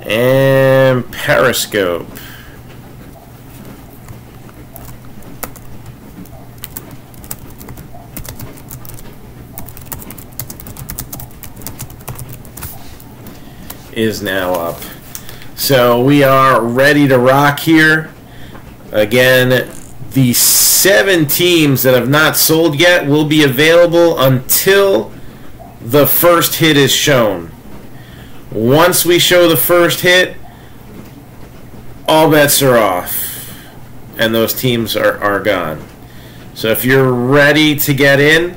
And Periscope. Is now up. So we are ready to rock here. Again, the 7 teams that have not sold yet will be available until the first hit is shown. Once we show the first hit, all bets are off, and those teams are gone. So if you're ready to get in,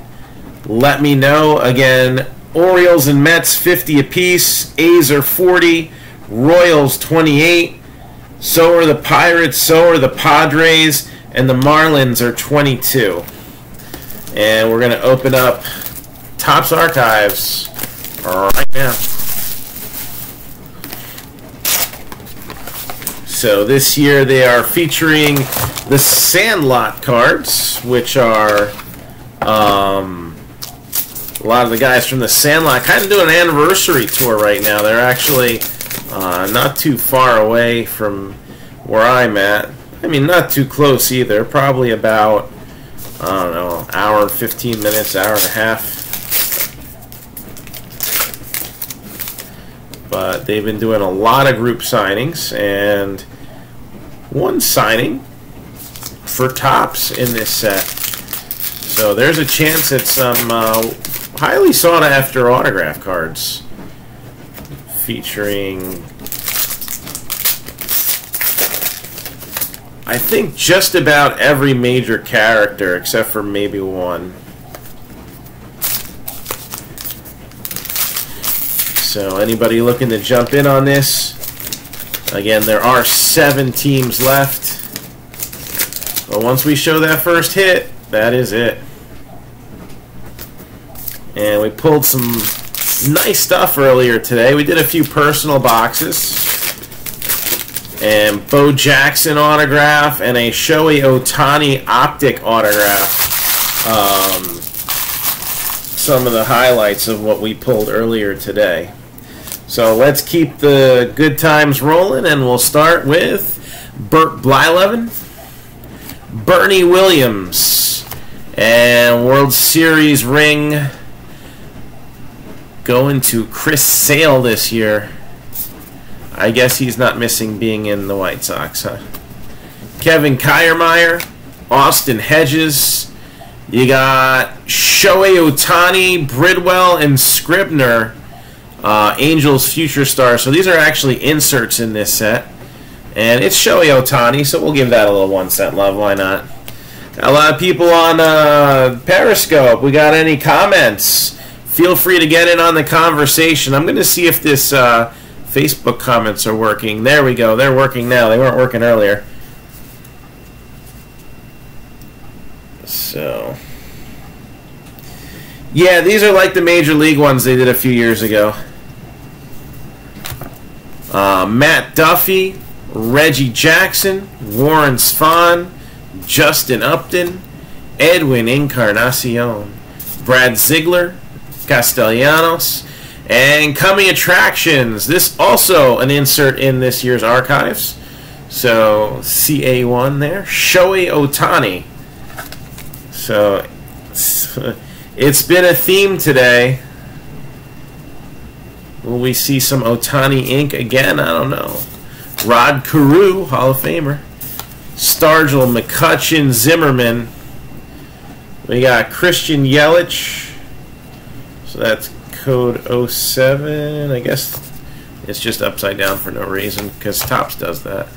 let me know. Again, Orioles and Mets 50 apiece, A's are 40, Royals 28, so are the Pirates, so are the Padres, and the Marlins are 22. And we're going to open up Topps Archives right now. So this year they are featuring the Sandlot cards, which are a lot of the guys from the Sandlot kind of doing an anniversary tour right now. They're actually not too far away from where I'm at. I mean, not too close either. Probably about, I don't know, an hour and 15 minutes, hour and a half. But they've been doing a lot of group signings, and one signing for Topps in this set. So there's a chance at some highly sought after autograph cards featuring, I think, just about every major character except for maybe one. So anybody looking to jump in on this? Again, there are 7 teams left. But once we show that first hit, that is it. And we pulled some nice stuff earlier today. We did a few personal boxes. And Bo Jackson autograph and a Shohei Ohtani optic autograph. Some of the highlights of what we pulled earlier today. So let's keep the good times rolling, and we'll start with Bert Blyleven, Bernie Williams, and World Series ring going to Chris Sale this year. I guess he's not missing being in the White Sox, huh? Kevin Kiermaier, Austin Hedges. You got Shohei Ohtani, Bridwell, and Scribner. Angels Future Stars. So these are actually inserts in this set. And it's Shohei Ohtani, so we'll give that a little 1 cent love. Why not? Got a lot of people on Periscope. We got any comments? Feel free to get in on the conversation. I'm going to see if this Facebook comments are working. There we go. They're working now. They weren't working earlier. So, yeah, these are like the Major League ones they did a few years ago. Matt Duffy, Reggie Jackson, Warren Spahn, Justin Upton, Edwin Encarnacion, Brad Ziegler, Castellanos, and coming attractions. This also an insert in this year's archives. So CA1 there, Shohei Ohtani. So it's been a theme today. Will we see some Ohtani ink again? I don't know. Rod Carew, Hall of Famer. Stargell, McCutchen, Zimmerman. We got Christian Yelich. So that's code 07. I guess it's just upside down for no reason because Topps does that.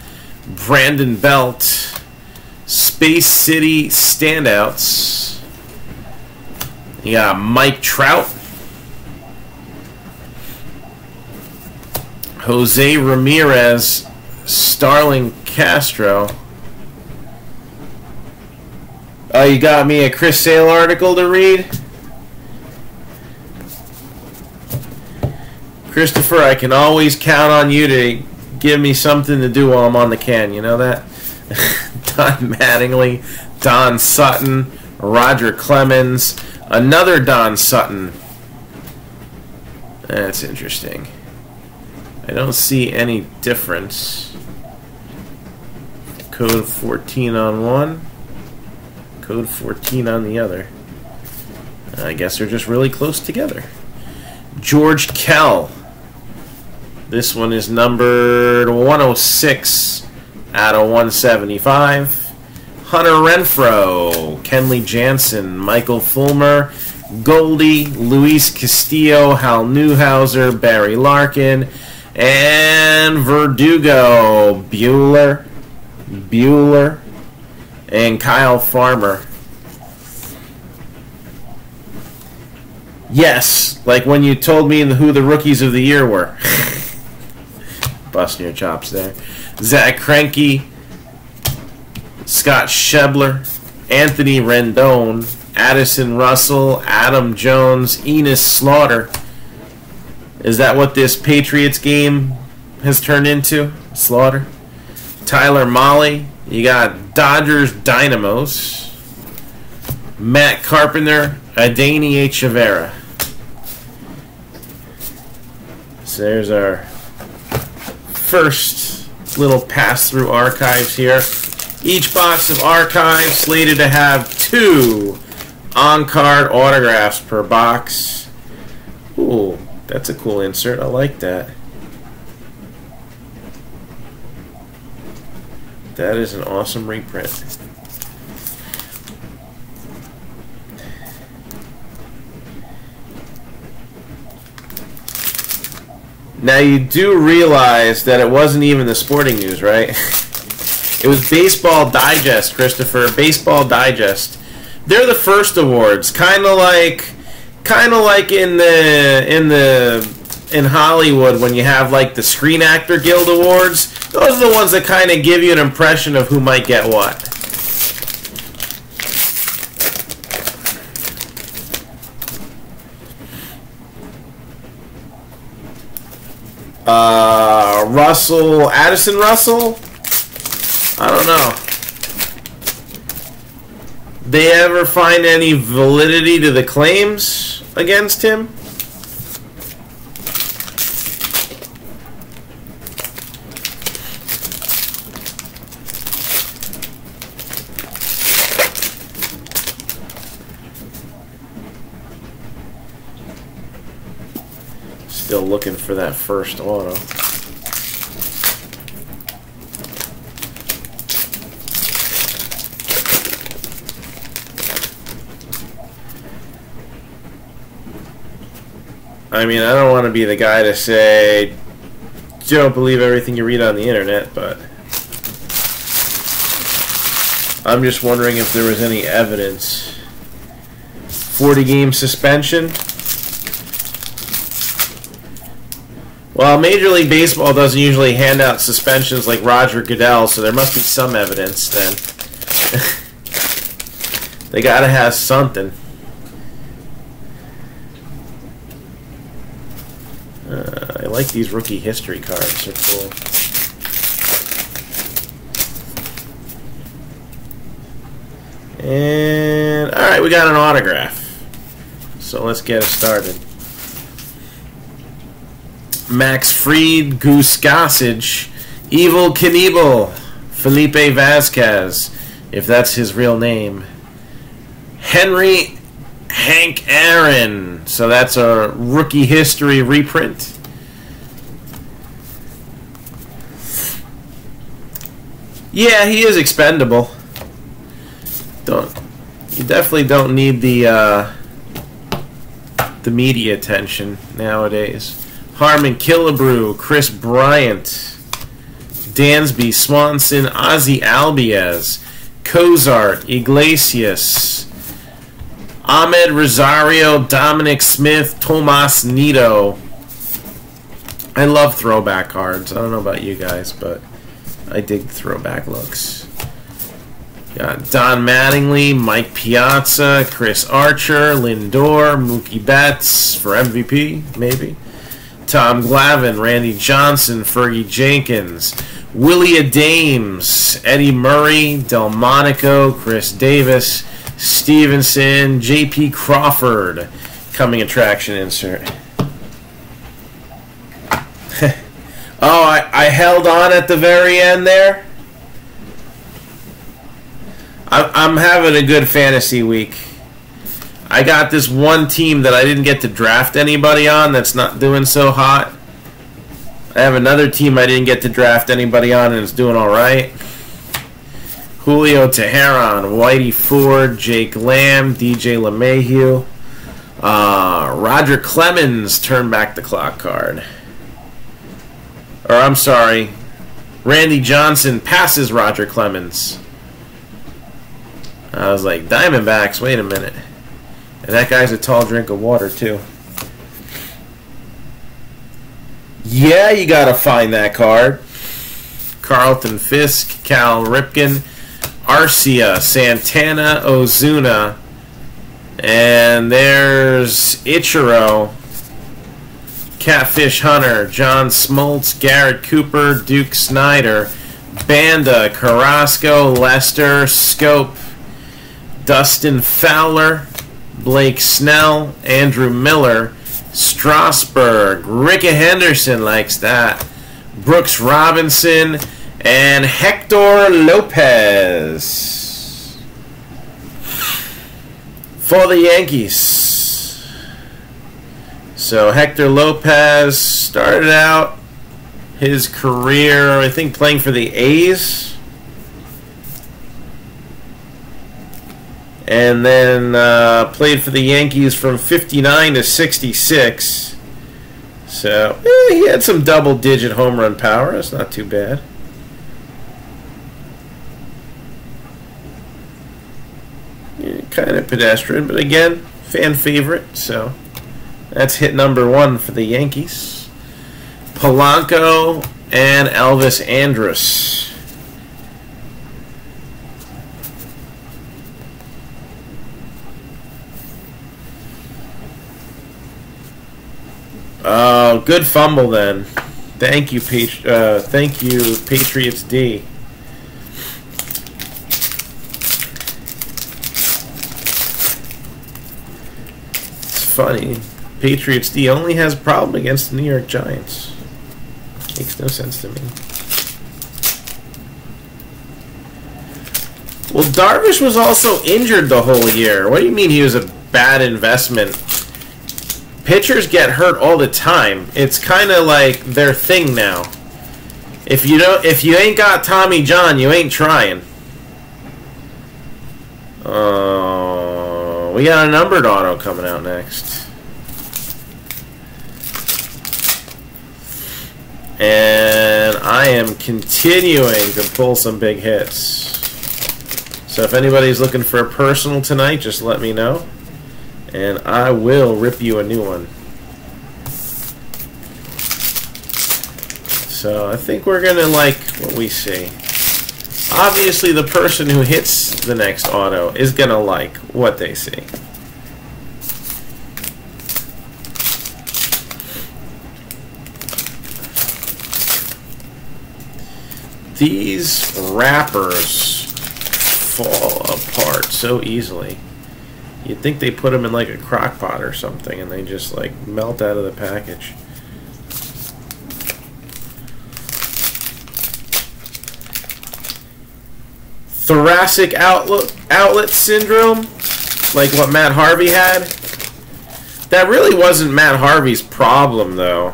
Brandon Belt. Space City Standouts. You got Mike Trout. Jose Ramirez, Starling Castro. Oh, you got me a Chris Sale article to read? Christopher, I can always count on you to give me something to do while I'm on the can. You know that? Don Mattingly, Don Sutton, Roger Clemens, another Don Sutton. That's interesting. I don't see any difference. Code 14 on one, code 14 on the other. I guess they're just really close together. George Kell. This one is numbered 106 out of 175. Hunter Renfroe, Kenley Jansen, Michael Fulmer, Goldie, Luis Castillo, Hal Newhouser, Barry Larkin, and Verdugo, Bueller, and Kyle Farmer. Yes, like when you told me who the rookies of the year were. Busting your chops there. Zach Greinke, Scott Schebler, Anthony Rendon, Addison Russell, Adam Jones, Enos Slaughter. Is that what this Patriots game has turned into? Slaughter. Tyler Mahle. You got Dodgers Dynamos. Matt Carpenter, Adani Echeverria. So there's our first little pass-through archives here. Each box of archives slated to have 2 on-card autographs per box. Ooh, that's a cool insert. I like that. That is an awesome reprint. Now you do realize that it wasn't even the Sporting News, right? It was Baseball Digest, Christopher. Baseball Digest. They're the first awards, kind of like in Hollywood when you have like the Screen Actor Guild Awards. Those are the ones that kind of give you an impression of who might get what. Addison Russell? I don't know. They ever find any validity to the claims against him? Still looking for that first auto. I mean, I don't want to be the guy to say don't believe everything you read on the internet, but I'm just wondering if there was any evidence. 40-game suspension. Well, Major League Baseball doesn't usually hand out suspensions like Roger Goodell, so there must be some evidence then. They gotta have something. I like these rookie history cards. They're cool. And alright, we got an autograph. So let's get it started. Max Fried, Goose Gossage, Evil Knievel, Felipe Vasquez, if that's his real name. Hank Aaron. So that's a rookie history reprint. Yeah, he is expendable. You definitely don't need the media attention nowadays. Harmon Killebrew, Chris Bryant, Dansby, Swanson, Ozzy Albiez, Cozart, Iglesias, Ahmed Rosario, Dominic Smith, Tomas Nido. I love throwback cards. I don't know about you guys, but I dig the throwback looks. Got Don Mattingly, Mike Piazza, Chris Archer, Lindor, Mookie Betts for MVP, maybe. Tom Glavine, Randy Johnson, Fergie Jenkins, Willie Adames, Eddie Murray, Delmonico, Chris Davis, Stevenson, J.P. Crawford, coming attraction insert. Oh, I held on at the very end there. I'm having a good fantasy week. I got this one team that I didn't get to draft anybody on that's not doing so hot. I have another team I didn't get to draft anybody on and it's doing alright. Julio Teheran, Whitey Ford, Jake Lamb, DJ LeMahieu. Roger Clemens turned back the clock card. Or I'm sorry, Randy Johnson passes Roger Clemens. I was like, Diamondbacks, wait a minute. And that guy's a tall drink of water, too. Yeah, you gotta find that card. Carlton Fisk, Cal Ripken, Arcia, Santana, Ozuna, and there's Ichiro, Catfish Hunter, John Smoltz, Garrett Cooper, Duke Snyder, Banda, Carrasco, Lester, Scope, Dustin Fowler, Blake Snell, Andrew Miller, Strasburg, Ricky Henderson likes that, Brooks Robinson, and Hector Lopez for the Yankees. So Hector Lopez started out his career, I think, playing for the A's. And then played for the Yankees from 59 to 66. So he had some double-digit home run power. That's not too bad. Yeah, kind of pedestrian, but again, fan favorite. So that's hit number 1 for the Yankees. Polanco and Elvis Andrus. Oh, good fumble then. Thank you, Patriots D. It's funny. Patriots D only has a problem against the New York Giants. Makes no sense to me. Well, Darvish was also injured the whole year. What do you mean he was a bad investment? Pitchers get hurt all the time. It's kind of like their thing now. If you ain't got Tommy John, you ain't trying. We got a numbered auto coming out next. And I am continuing to pull some big hits. So if anybody's looking for a personal tonight, just let me know. And I will rip you a new one. So I think we're going to like what we see. Obviously, the person who hits the next auto is going to like what they see. These wrappers fall apart so easily. You'd think they put them in like a crock pot or something and they just like melt out of the package. Thoracic outlet syndrome, like what Matt Harvey had. That really wasn't Matt Harvey's problem though.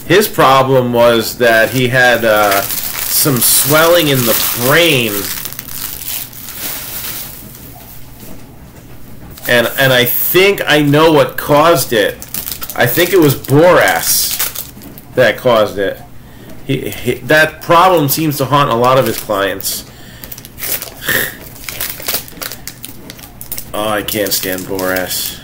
His problem was that he had some swelling in the brain. And I think I know what caused it. I think it was Boras that caused it. That problem seems to haunt a lot of his clients. Oh, I can't stand Boras.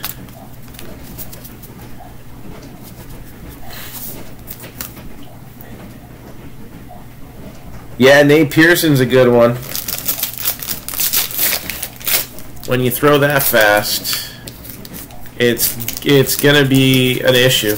Yeah, Nate Pearson's a good one. When you throw that fast, it's gonna be an issue.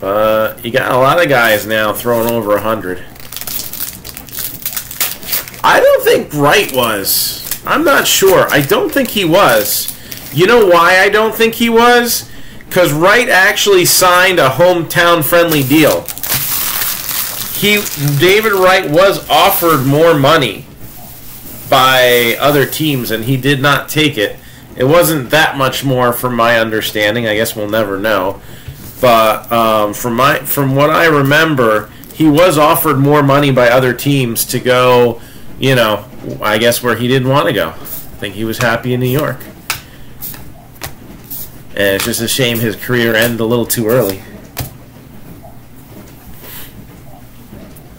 But you got a lot of guys now throwing over 100. I don't think Wright was. I'm not sure. I don't think he was. You know why I don't think he was? Because Wright actually signed a hometown-friendly deal. David Wright was offered more money by other teams, and he did not take it. It wasn't that much more, from my understanding. I guess we'll never know. But from what I remember, he was offered more money by other teams to go, you know, I guess where he didn't want to go. I think he was happy in New York. And it's just a shame his career ended a little too early.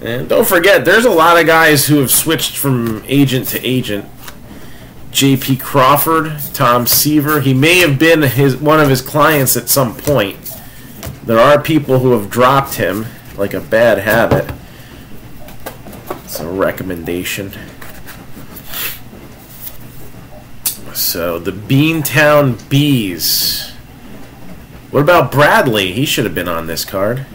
And don't forget, there's a lot of guys who have switched from agent to agent. J.P. Crawford, Tom Seaver. He may have been one of his clients at some point. There are people who have dropped him like a bad habit. It's a recommendation. So, the Beantown Bees. What about Bradley? He should have been on this card.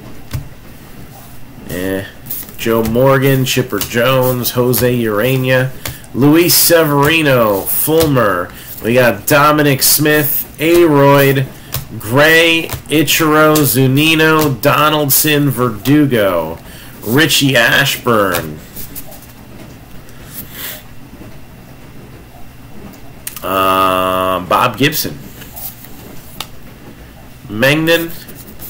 Joe Morgan, Chipper Jones, Jose Urania, Luis Severino, Fulmer. We got Dominic Smith, Aroyd, Gray, Ichiro, Zunino, Donaldson, Verdugo, Richie Ashburn. Bob Gibson, Mengden,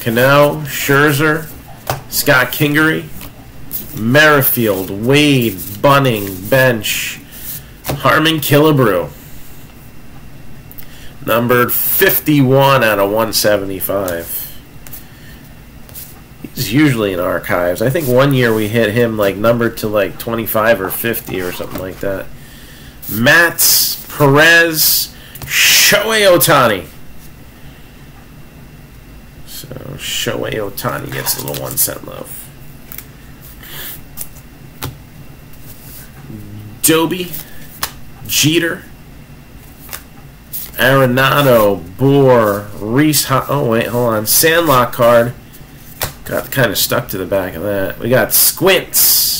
Cano, Scherzer, Scott Kingery, Merrifield, Wade, Bunning, Bench, Harmon Killebrew, numbered 51 out of 175. He's usually in archives. I think one year we hit him like numbered to like 25 or 50 or something like that. Matz, Perez, Shohei Ohtani. So Shohei Ohtani gets a little 1 cent love. Doby, Jeter, Arenado, Bohr, Reese. Oh wait, hold on. Sandlot card. Got kind of stuck to the back of that. We got Squints.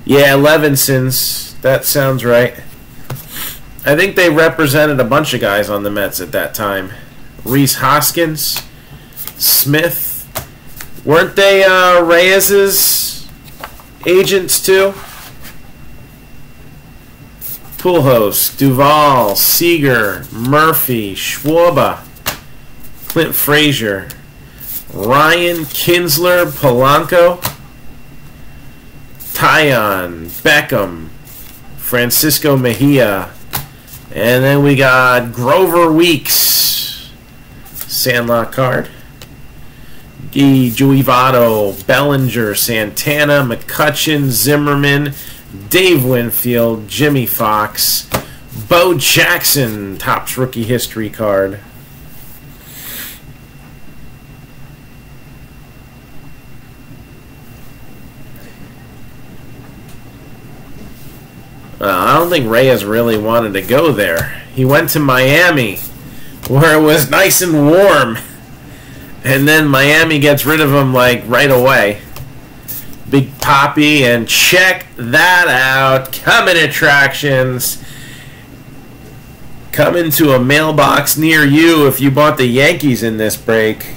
Yeah, Levinson's. That sounds right. I think they represented a bunch of guys on the Mets at that time. Reese Hoskins, Smith. Weren't they Reyes's agents too? Pujols, Duvall, Seager, Murphy, Schwarber, Clint Frazier, Ryan, Kinsler, Polanco, Tyon, Beckham, Francisco Mejia, and then we got Grover Weeks, Sandlot card, Giovanni, Bellinger, Santana, McCutchen, Zimmerman, Dave Winfield, Jimmy Fox, Bo Jackson, Topps rookie history card. I don't think Reyes really wanted to go there. He went to Miami, where it was nice and warm. And then Miami gets rid of him like right away. Big Papi, and check that out. Coming attractions. Coming to a mailbox near you if you bought the Yankees in this break.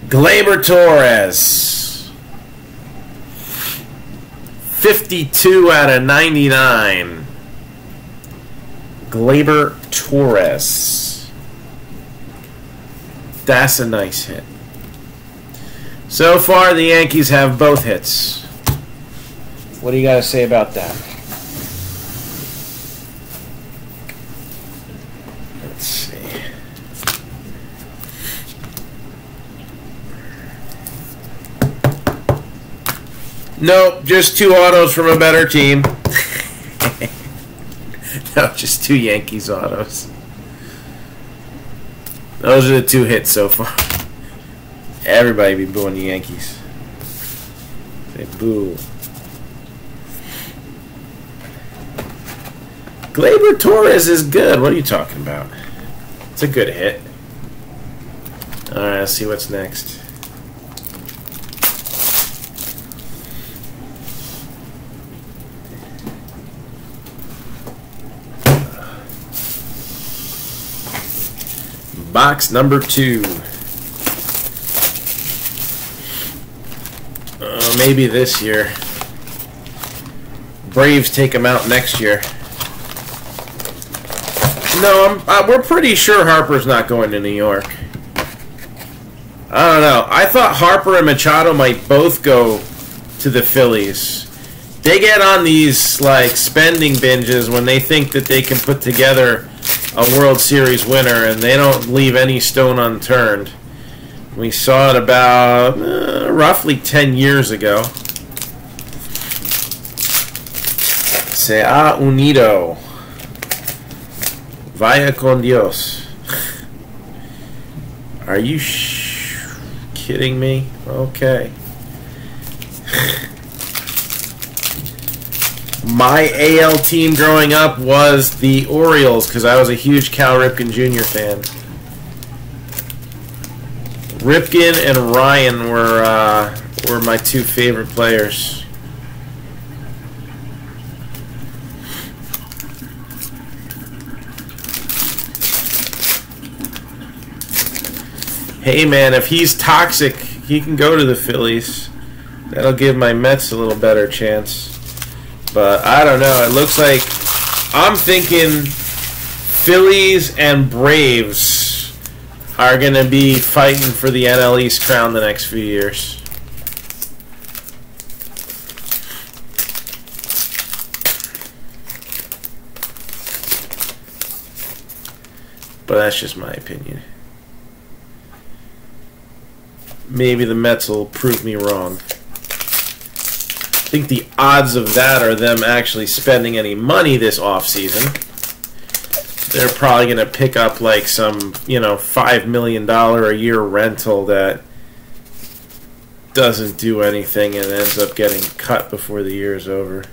Gleyber Torres. 52 out of 99. Gleyber Torres. That's a nice hit. So far, the Yankees have both hits. What do you got to say about that? Let's see. Nope, just 2 autos from a better team. No, just 2 Yankees autos. Those are the 2 hits so far. Everybody be booing the Yankees. Say boo. Gleyber Torres is good. What are you talking about? It's a good hit. Alright, let's see what's next. Box number 2. Maybe this year. Braves take him out next year. No, we're pretty sure Harper's not going to New York. I don't know. I thought Harper and Machado might both go to the Phillies. They get on these like spending binges when they think that they can put together a World Series winner, and they don't leave any stone unturned. We saw it about roughly 10 years ago. Se ha unido. Vaya con Dios. Are you kidding me? Okay. My AL team growing up was the Orioles because I was a huge Cal Ripken Jr. fan. Ripken and Ryan were my 2 favorite players. Hey man, if he's toxic, he can go to the Phillies. That'll give my Mets a little better chance. But I don't know. It looks like I'm thinking Phillies and Braves are going to be fighting for the NL East crown the next few years. But that's just my opinion. Maybe the Mets will prove me wrong. I think the odds of that are them actually spending any money this offseason. They're probably going to pick up like some, $5 million a year rental that doesn't do anything and ends up getting cut before the year is over.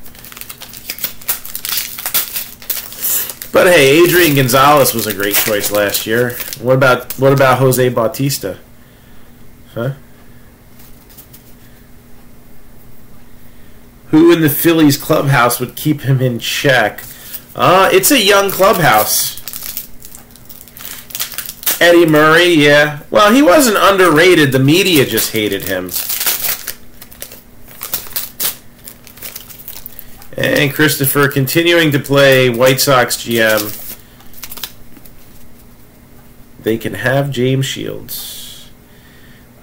But hey, Adrian Gonzalez was a great choice last year. What about Jose Bautista? Huh? Who in the Phillies clubhouse would keep him in check? It's a young clubhouse. Eddie Murray, yeah. Well, he wasn't underrated. The media just hated him. And Christopher continuing to play White Sox GM. They can have James Shields.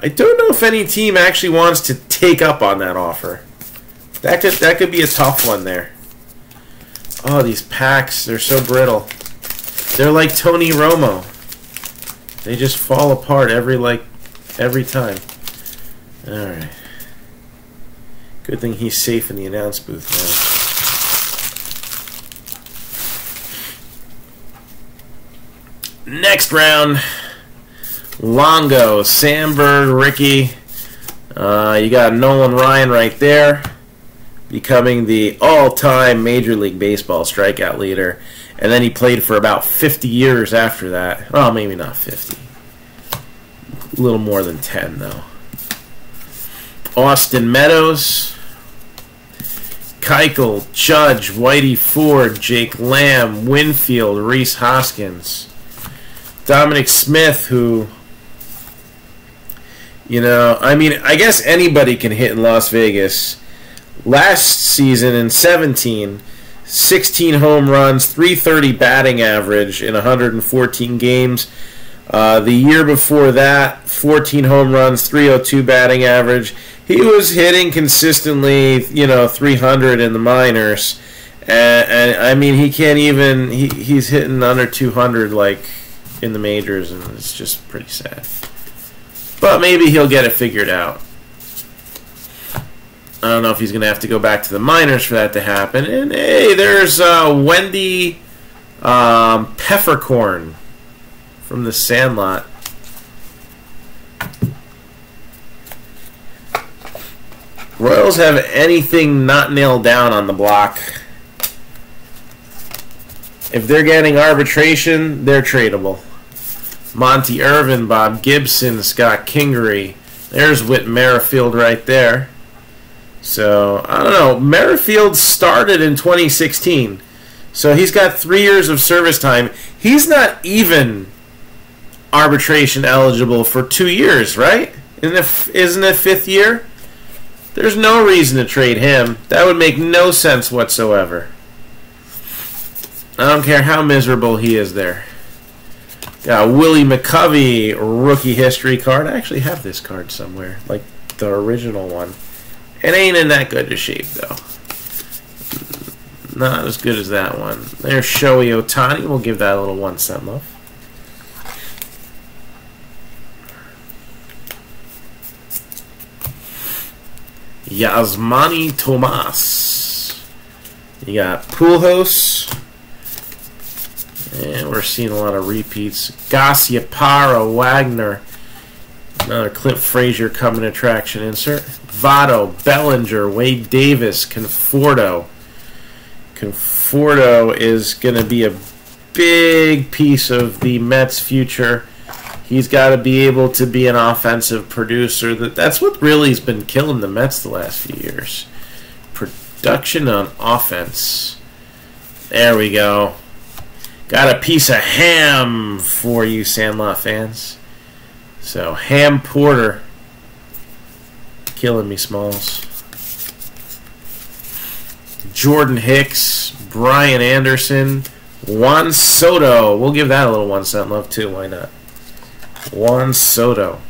I don't know if any team actually wants to take up on that offer. That could be a tough one there. Oh, these packs, they're so brittle. They're like Tony Romo. They just fall apart every time. Alright. Good thing he's safe in the announce booth now. Next round. Longo, Sandberg, Ricky. You got Nolan Ryan right there, becoming the all-time Major League Baseball strikeout leader. And then he played for about 50 years after that. Well, maybe not 50. A little more than 10, though. Austin Meadows, Keuchel, Judge, Whitey Ford, Jake Lamb, Winfield, Rhys Hoskins. Dominic Smith, who, I guess anybody can hit in Las Vegas. Last season in 17, 16 home runs, 330 batting average in 114 games. The year before that, 14 home runs, 302 batting average. He was hitting consistently, 300 in the minors. And I mean, he can't even, he's hitting under 200 like in the majors, and it's just pretty sad. But maybe he'll get it figured out. I don't know if he's going to have to go back to the minors for that to happen. And hey, there's Wendy Peppercorn from the Sandlot. Royals have anything not nailed down on the block. If they're getting arbitration, they're tradable. Monty Irvin, Bob Gibson, Scott Kingery. There's Whit Merrifield right there. So, I don't know. Merrifield started in 2016. So he's got 3 years of service time. He's not even arbitration eligible for 2 years, right? Isn't it 5th year? There's no reason to trade him. That would make no sense whatsoever. I don't care how miserable he is there. Got Willie McCovey rookie history card. I actually have this card somewhere, like the original one. It ain't in that good a shape, though. Not as good as that one. There's Shohei Ohtani. We'll give that a little 1 cent love. Yasmani Tomas. You got Pujols. And we're seeing a lot of repeats. Garcia, Parra, Wagner. Another Clint Frazier coming attraction insert. Votto, Bellinger, Wade Davis, Conforto. Conforto is going to be a big piece of the Mets' future. He's got to be able to be an offensive producer. That's what really has been killing the Mets the last few years. Production on offense. There we go. Got a piece of ham for you, Sandlot fans. So, Ham Porter. Killing me, Smalls. Jordan Hicks, Brian Anderson, Juan Soto. We'll give that a little 1 cent love, too. Why not? Juan Soto.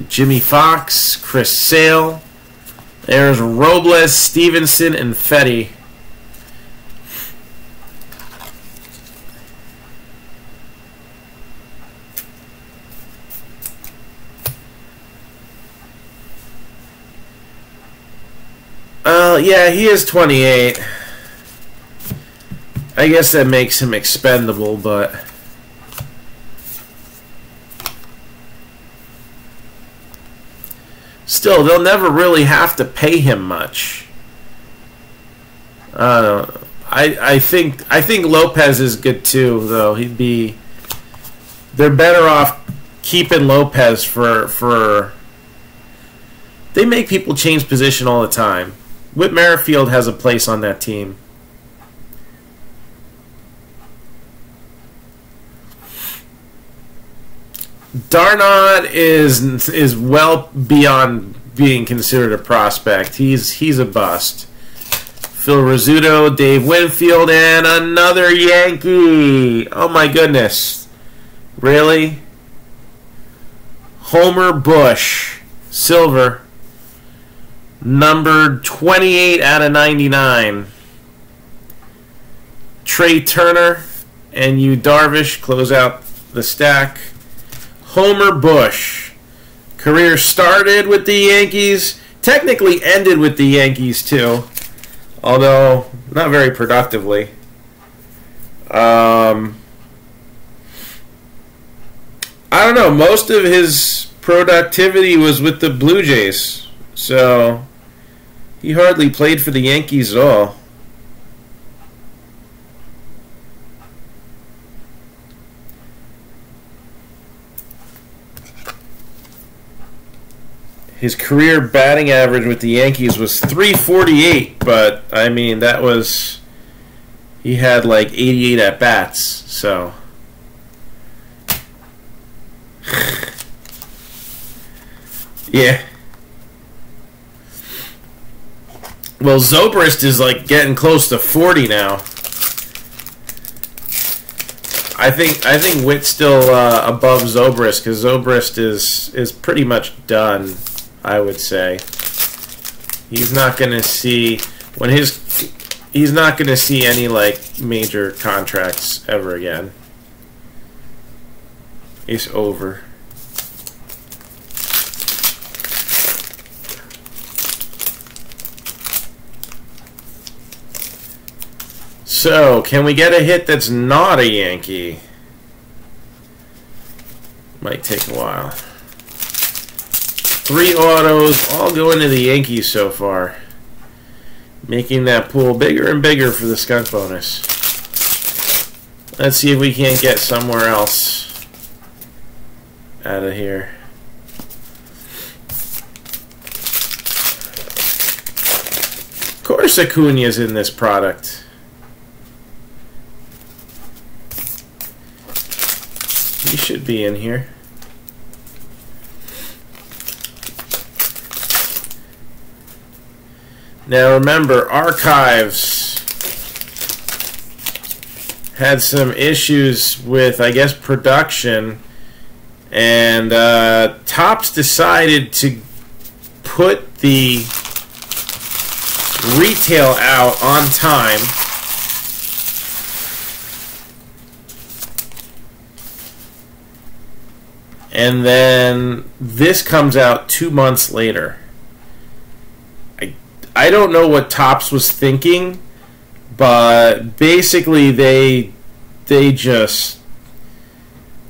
Jimmy Fox, Chris Sale. There's Robles, Stevenson, and Fetty. Yeah, he is 28. I guess that makes him expendable, but still, they'll never really have to pay him much. I think Lopez is good too, though. They're better off keeping Lopez for. They make people change position all the time. Whit Merrifield has a place on that team. Darnot is well beyond being considered a prospect. He's a bust. Phil Rizzuto, Dave Winfield, and another Yankee. Oh my goodness. Really? Homer Bush. Silver. Numbered 28 out of 99. Trey Turner and Yu Darvish close out the stack. Homer Bush. Career started with the Yankees. Technically ended with the Yankees too. Although not very productively. I don't know. Most of his productivity was with the Blue Jays. So he hardly played for the Yankees at all. His career batting average with the Yankees was .348, but I mean that was, he had like 88 at bats, so yeah. Well, Zobrist is like getting close to 40 now. I think Witt's still above Zobrist because Zobrist is pretty much done. I would say he's not going to see he's not going to see any like major contracts ever again. It's over. So, can we get a hit that's not a Yankee? Might take a while. 3 autos, all going to the Yankees so far. Making that pool bigger and bigger for the skunk bonus. Let's see if we can't get somewhere else out of here. Of course Acuna's in this product. He should be in here. Now remember, Archives had some issues with, I guess, production, and Topps decided to put the retail out on time. And then this comes out 2 months later. I don't know what Topps was thinking, but basically they just,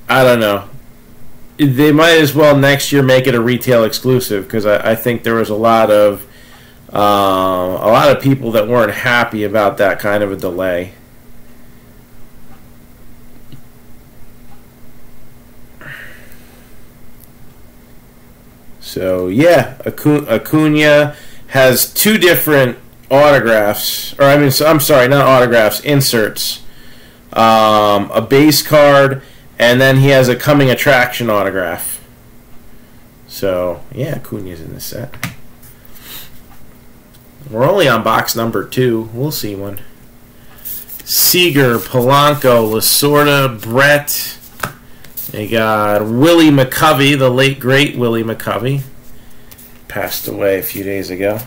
I don't know. They might as well next year make it a retail exclusive, because I think there was a lot of people that weren't happy about that kind of a delay. So yeah, Acuna has 2 different autographs, or I mean, I'm sorry, not autographs, inserts. A base card, and then he has a coming attraction autograph. So yeah, Acuna's in this set. We're only on box number 2. We'll see one. Seager, Polanco, Lasorda, Brett. They got Willie McCovey, the late great Willie McCovey. Passed away a few days ago.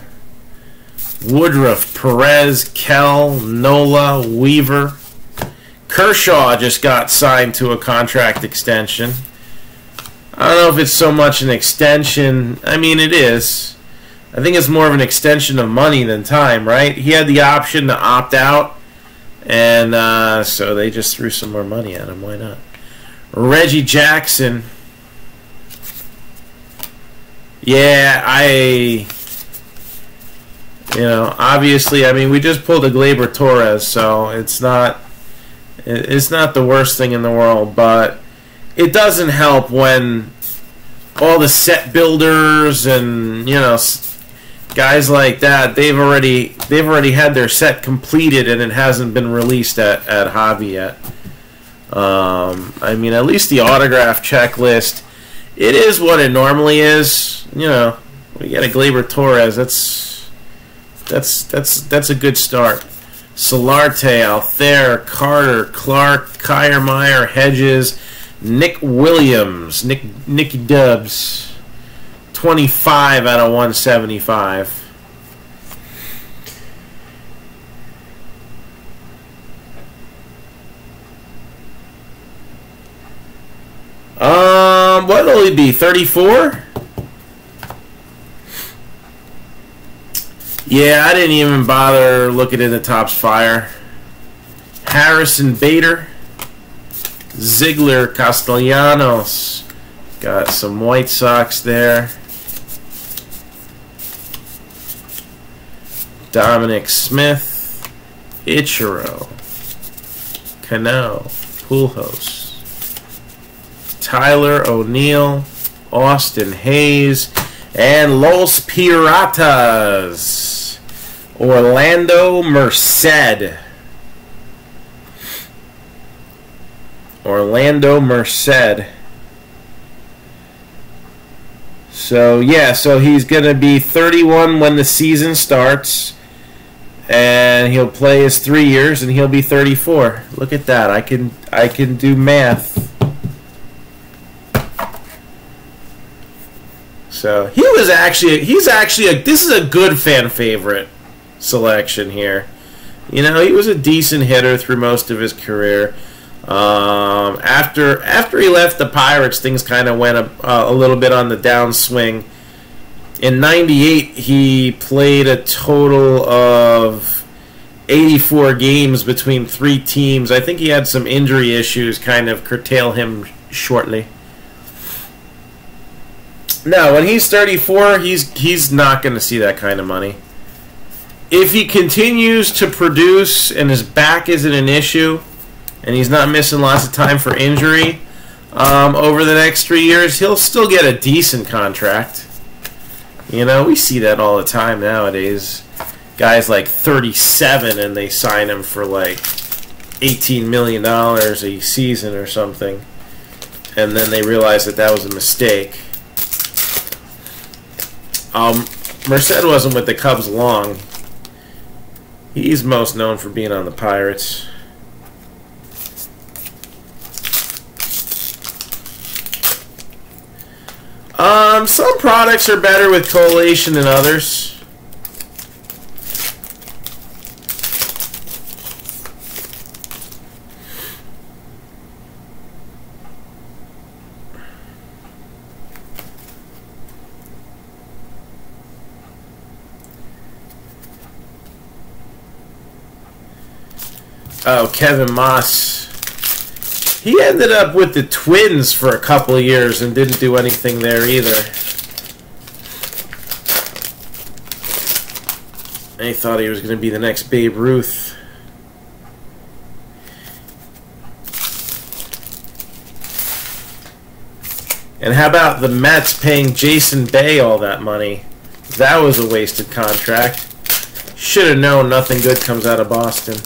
Woodruff, Perez, Kell, Nola, Weaver. Kershaw just got signed to a contract extension. I don't know if it's so much an extension. I mean, it is. I think it's more of an extension of money than time, right? He had the option to opt out, and so they just threw some more money at him. Why not? Reggie Jackson. Yeah, obviously, I mean, we just pulled a Gleyber Torres, so it's not the worst thing in the world, but it doesn't help when all the set builders and, guys like that, they've already had their set completed and it hasn't been released at Hobby yet. I mean, at least the autograph checklist, it is what it normally is. We get a Gleyber Torres. That's a good start. Solarte, Altherr, Carter, Clark, Kiermaier, Hedges, Nick Williams, Nicky Dubs, 25 out of 175. What will he be? 34? Yeah, I didn't even bother looking into Topps Fire. Harrison Bader, Ziegler, Castellanos. Got some White Sox there. Dominic Smith, Ichiro, Cano, Pujols, Tyler O'Neill, Austin Hayes, and Los Piratas, Orlando Merced. Orlando Merced. So yeah, so he's going to be 31 when the season starts, and he'll play his 3 years, and he'll be 34. Look at that. I can do math. So he's actually this is a good fan favorite selection here. He was a decent hitter through most of his career. After he left the Pirates, things kind of went a little bit on the downswing. In '98, he played a total of 84 games between 3 teams. I think he had some injury issues kind of curtail him shortly. No, when he's 34, he's not going to see that kind of money. if he continues to produce and his back isn't an issue and he's not missing lots of time for injury over the next 3 years, he'll still get a decent contract. You know, we see that all the time nowadays. Guys like 37 and they sign him for like $18 million a season or something, and then they realize that that was a mistake. Merced wasn't with the Cubs long. He's most known for being on the Pirates. Some products are better with collation than others. Oh, Kevin Moss. He ended up with the Twins for a couple of years and didn't do anything there either. They thought he was going to be the next Babe Ruth. And how about the Mets paying Jason Bay all that money? That was a wasted contract. Should have known nothing good comes out of Boston.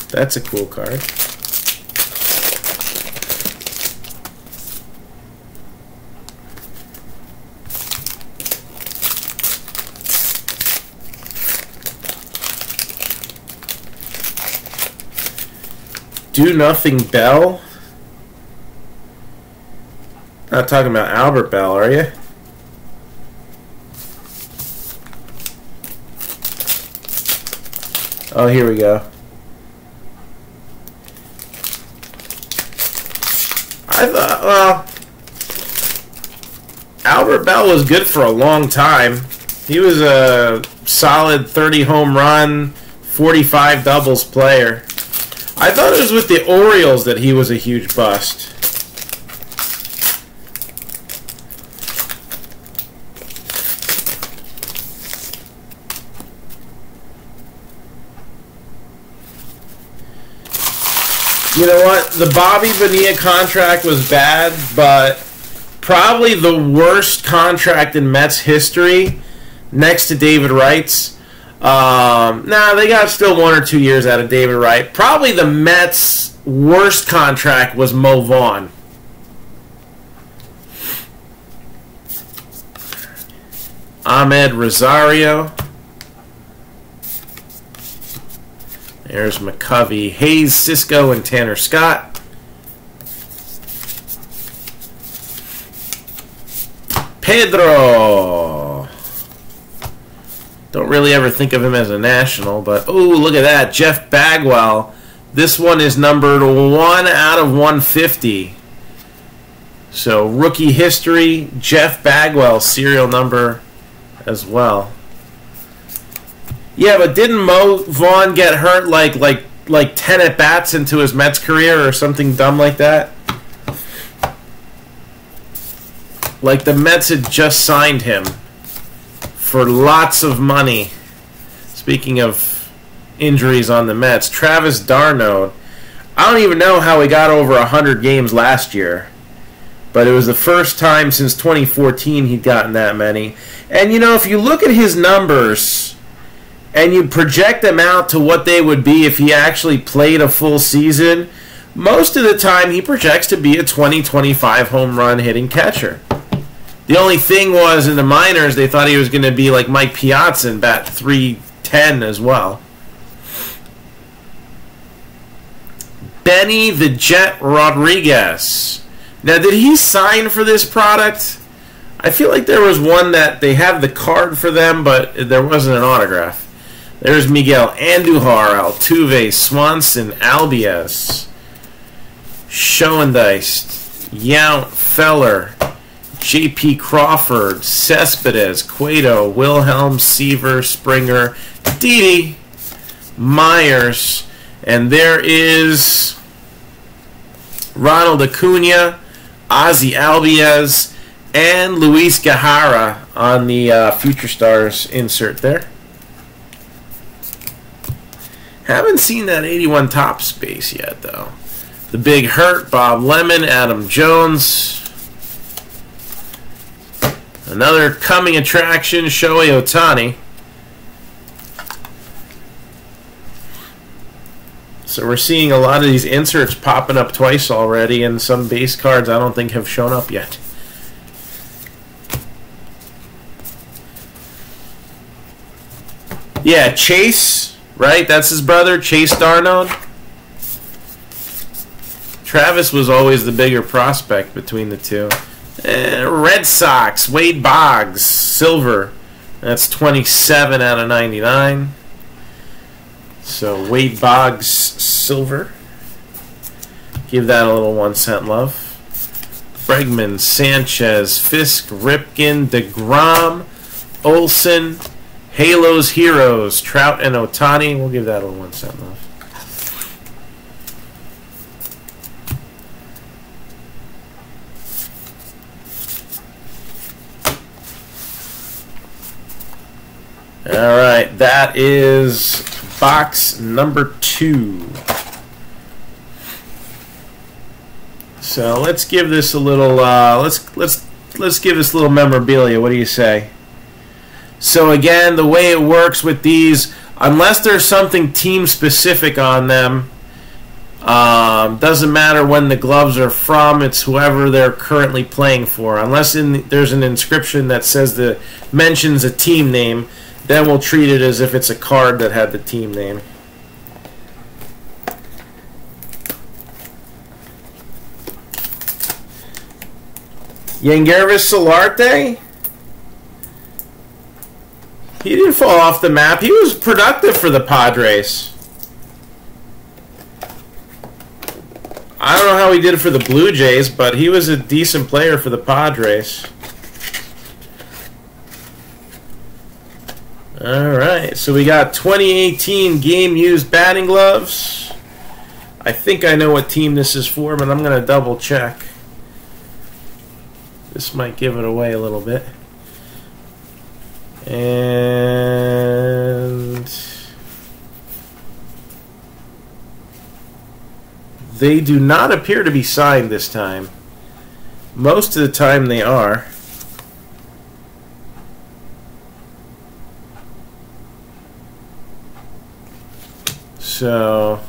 That's a cool card. Do Nothing Bell? Not talking about Albert Bell, are you? Oh, here we go. I thought, well, Albert Bell was good for a long time. He was a solid 30 home run, 45 doubles player. I thought it was with the Orioles that he was a huge bust. You know what? The Bobby Bonilla contract was bad, but probably the worst contract in Mets history, next to David Wright's. Nah, they got still 1 or 2 years out of David Wright. Probably the Mets' worst contract was Mo Vaughn. Ahmed Rosario. There's McCovey, Hayes, Cisco, and Tanner Scott. Pedro. Don't really ever think of him as a national, but oh, look at that. Jeff Bagwell. This one is numbered 1 out of 150. So rookie history, Jeff Bagwell, serial number as well. Yeah, but didn't Mo Vaughn get hurt like 10 at-bats into his Mets career or something dumb like that? Like the Mets had just signed him for lots of money. Speaking of injuries on the Mets, Travis d'Arnaud. I don't even know how he got over 100 games last year. But it was the first time since 2014 he'd gotten that many. And, you know, if you look at his numbers and you project them out to what they would be if he actually played a full season, most of the time he projects to be a 20-25 home run hitting catcher. The only thing was in the minors they thought he was going to be like Mike Piazza and bat .310 as well. Benny the Jet Rodriguez. Now, did he sign for this product? I feel like there was one that they have the card for them, but there wasn't an autograph. There's Miguel Andujar, Altuve, Swanson, Albies, Schoendeist, Yount, Feller, J.P. Crawford, Cespedes, Cueto, Wilhelm, Seaver, Springer, Didi, Myers, and there is Ronald Acuna, Ozzy Albies, And Luis Gajara on the Future Stars insert there. Haven't seen that 81 top space yet, though. The Big Hurt, Bob Lemon, Adam Jones. Another coming attraction, Shohei Ohtani. So we're seeing a lot of these inserts popping up twice already, and some base cards I don't think have shown up yet. Yeah, Chase, right? That's his brother, Chase Darnold. Travis was always the bigger prospect between the two. Red Sox, Wade Boggs, silver. That's 27 out of 99. So Wade Boggs, silver. Give that a little 1 cent love. Bregman, Sanchez, Fisk, Ripken, DeGrom, Olsen, Halos Heroes, Trout and Ohtani. We'll give that a 1 cent love. All right, that is box number 2. So let's give this a little let's give this a little memorabilia. What do you say? So again, the way it works with these, unless there's something team specific on them, doesn't matter when the gloves are from. It's whoever they're currently playing for. Unless there's an inscription that says mentions a team name, then we'll treat it as if it's a card that had the team name. Yangervis Solarte? He didn't fall off the map. He was productive for the Padres. I don't know how he did for the Blue Jays, but he was a decent player for the Padres. Alright, so we got 2018 game-used batting gloves. I think I know what team this is for, but I'm going to double check. This might give it away a little bit. And they do not appear to be signed this time. Most of the time they are. So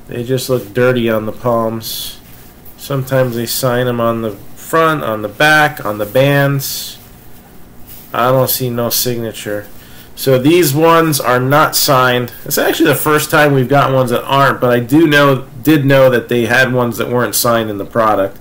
they just look dirty on the palms. Sometimes they sign them on the front, on the back, on the bands. I don't see no signature. So these ones are not signed. It's actually the first time we've got ones that aren't, but I did know that they had ones that weren't signed in the product.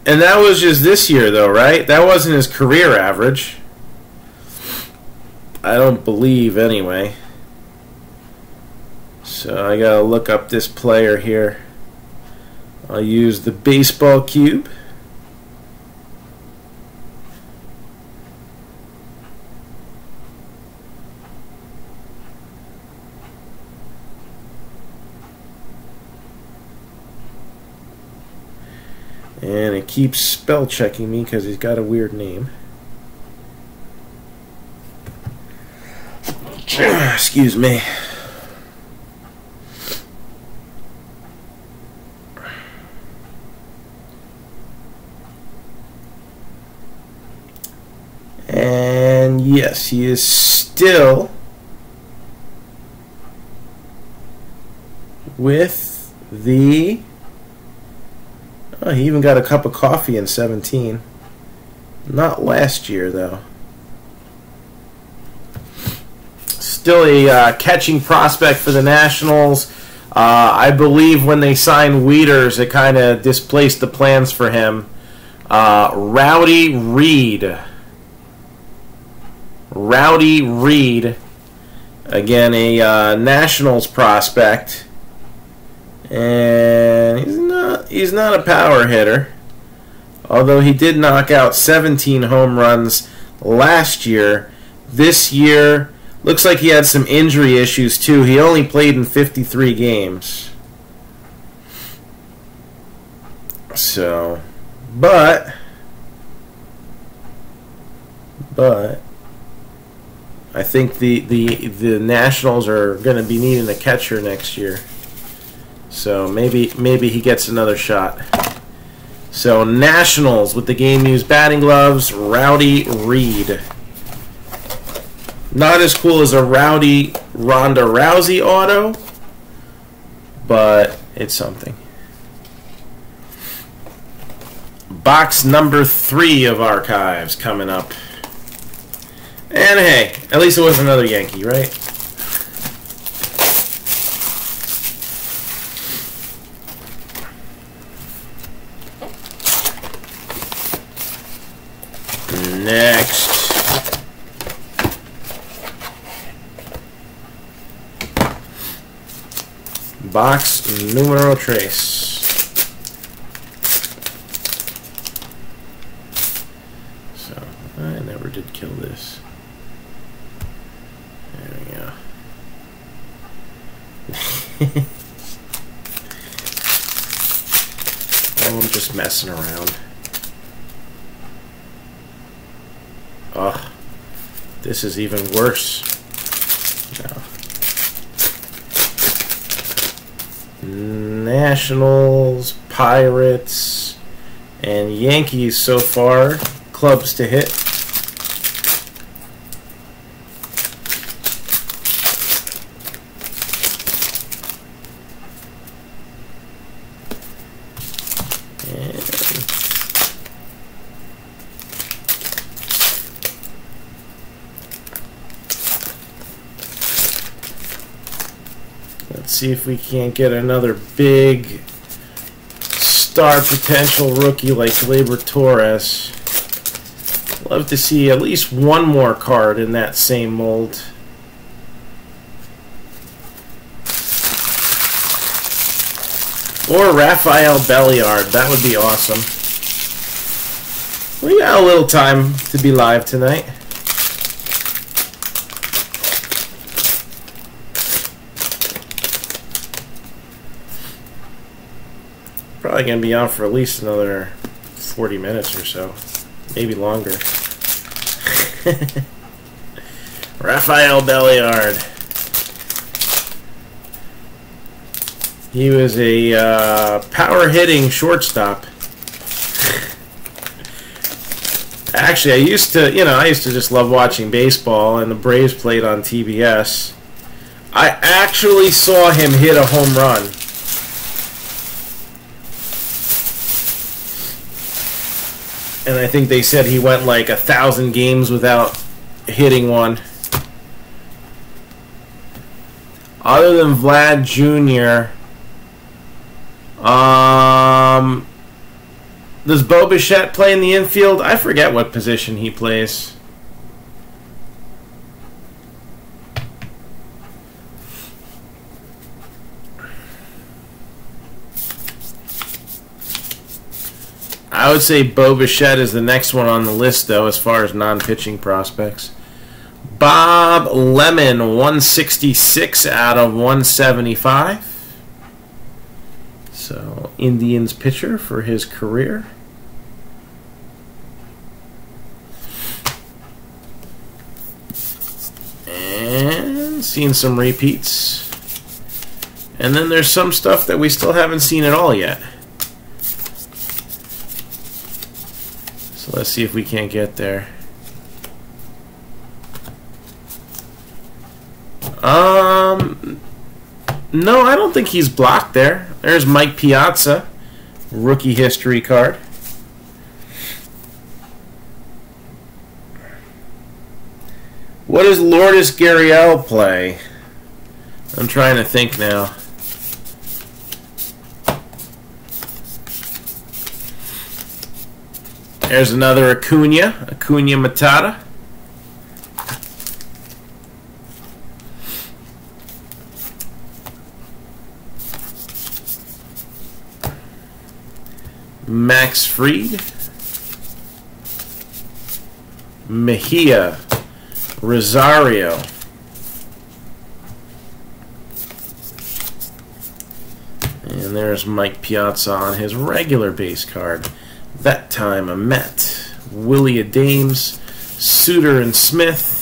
And that was just this year, though, right? That wasn't his career average. I don't believe, anyway. So I gotta look up this player here. I'll use the baseball cube. And it keeps spell checking me because he's got a weird name. Excuse me. And yes, he is still with the... Oh, he even got a cup of coffee in 17. Not last year, though. Still a catching prospect for the Nationals. I believe when they signed Wieters, it kind of displaced the plans for him. Rowdy Reed. Rowdy Reed. Again, a Nationals prospect. And he's not a power hitter, although he did knock out 17 home runs last year. This year, looks like he had some injury issues too. He only played in 53 games. So, but I think the Nationals are going to be needing a catcher next year. So maybe he gets another shot. So Nationals with the game used batting gloves, Rowdy Reed. Not as cool as a Rowdy Ronda Rousey auto, but it's something. Box number 3 of Archives coming up. And hey, at least it wasn't another Yankee, right? Next. Box numero tres. So, I never did kill this. There we go. Oh, I'm just messing around. Oh, this is even worse. No. Nationals, Pirates, and Yankees so far. Clubs to hit. Let's see if we can't get another big star potential rookie like Gleyber Torres. Love to see at least one more card in that same mold. Or Rafael Belliard. That would be awesome. We got a little time to be live tonight. Probably going to be on for at least another 40 minutes or so. Maybe longer. Rafael Belliard. He was a power-hitting shortstop. Actually, I used to just love watching baseball, and the Braves played on TBS. I actually saw him hit a home run. And I think they said he went like 1,000 games without hitting one. Other than Vlad Jr., does Bo Bichette play in the infield? I forget what position he plays. I would say Bo Bichette is the next one on the list, though, as far as non-pitching prospects. Bob Lemon, 166 out of 175. So, Indians pitcher for his career. And seeing some repeats. And then there's some stuff that we still haven't seen at all yet. So let's see if we can't get there. No, I don't think he's blocked there. There's Mike Piazza, rookie history card. What does Lourdes Gurriel play? I'm trying to think now. There's another Acuna Matata. Max Fried. Mejia, Rosario. And there's Mike Piazza on his regular base card. That time a Met. Willie Adames, Suter and Smith.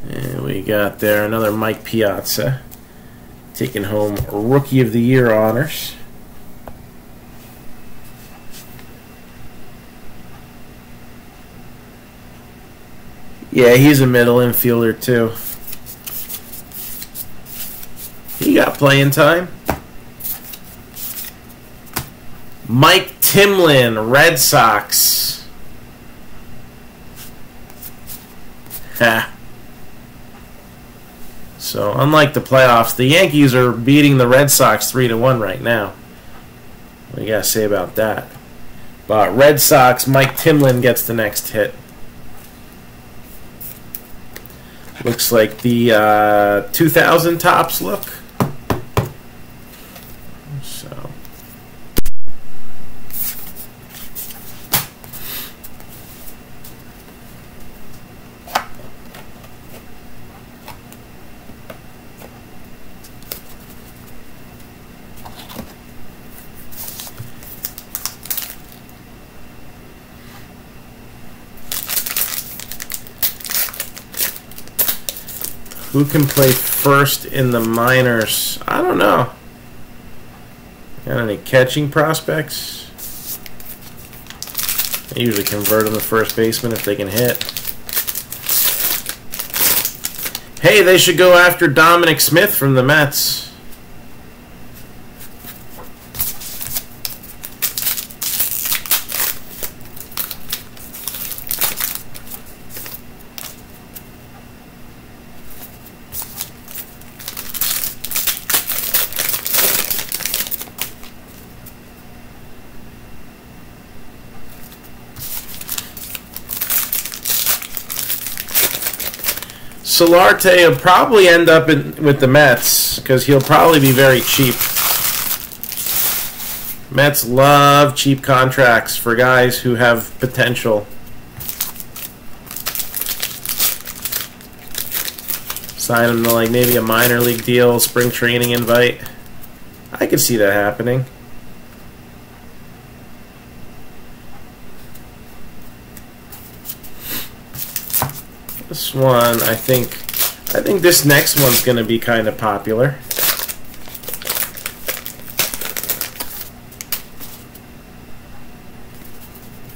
And we got there another Mike Piazza, taking home Rookie of the Year honors. Yeah, he's a middle infielder too. He got playing time. Mike Timlin, Red Sox. Ha. So, unlike the playoffs, the Yankees are beating the Red Sox 3-1 right now. What do you gotta say about that? But Red Sox, Mike Timlin gets the next hit. Looks like the 2000 tops look. So. Who can play first in the minors? I don't know. Got any catching prospects? They usually convert them to first baseman if they can hit. Hey, they should go after Dominic Smith from the Mets. Solarte will probably end up with the Mets because he'll probably be very cheap. Mets love cheap contracts for guys who have potential. Sign him to like maybe a minor league deal, spring training invite. I could see that happening. This one, I think this next one's going to be kind of popular.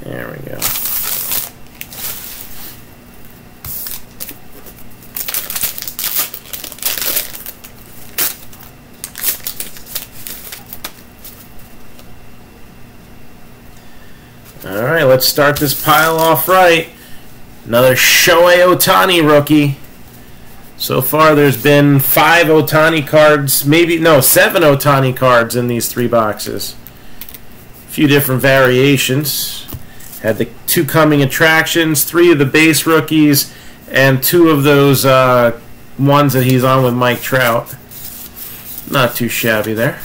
There we go. All right, let's start this pile off right. Another Shohei Ohtani rookie. So far there's been 5 Ohtani cards, 7 Ohtani cards in these 3 boxes. A few different variations. Had the 2 coming attractions, 3 of the base rookies, and 2 of those ones that he's on with Mike Trout. Not too shabby there.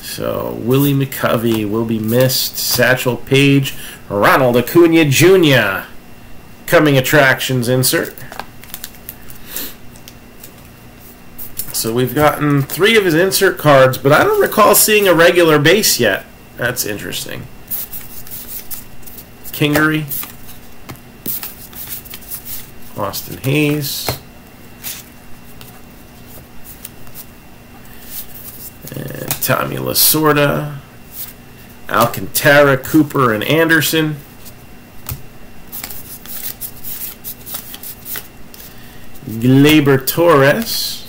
So, Willie McCovey will be missed. Satchel Paige, Ronald Acuna Jr. Coming attractions insert. So we've gotten 3 of his insert cards, but I don't recall seeing a regular base yet. That's interesting. Kingery. Austin Hayes. And Tommy Lasorda, Alcantara, Cooper, and Anderson. Gleyber Torres.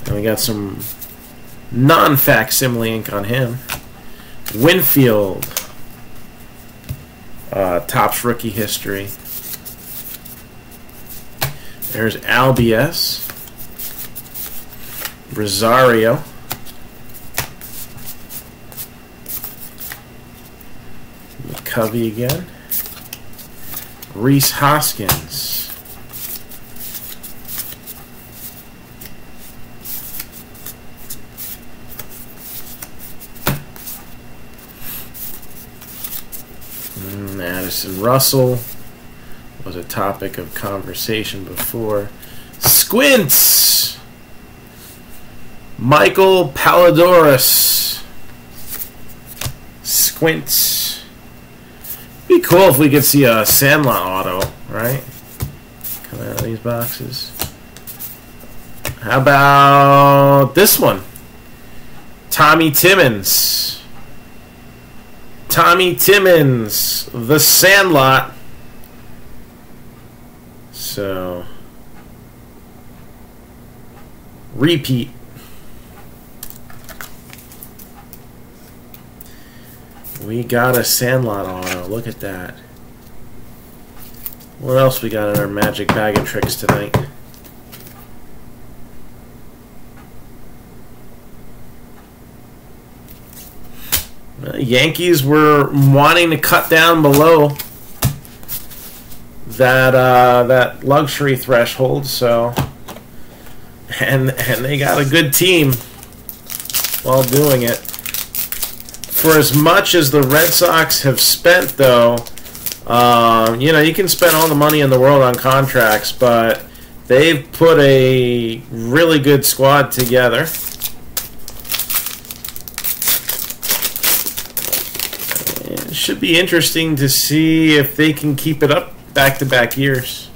And we got some non-facsimile ink on him. Winfield. Topps rookie history. There's Albies. Rosario. McCovey again. Rhys Hoskins. Addison Russell was a topic of conversation before. Squints! Michael Palidorus. Squints. Be cool if we could see a Sandlot auto, right? Coming out of these boxes. How about this one? Tommy Timmons. Tommy Timmons, the Sandlot. So, repeat. We got a Sandlot auto. Look at that. What else we got in our magic bag of tricks tonight? Yankees were wanting to cut down below that luxury threshold, so and they got a good team while doing it. For as much as the Red Sox have spent, though, you know, you can spend all the money in the world on contracts, but they've put a really good squad together. It should be interesting to see if they can keep it up back-to-back years.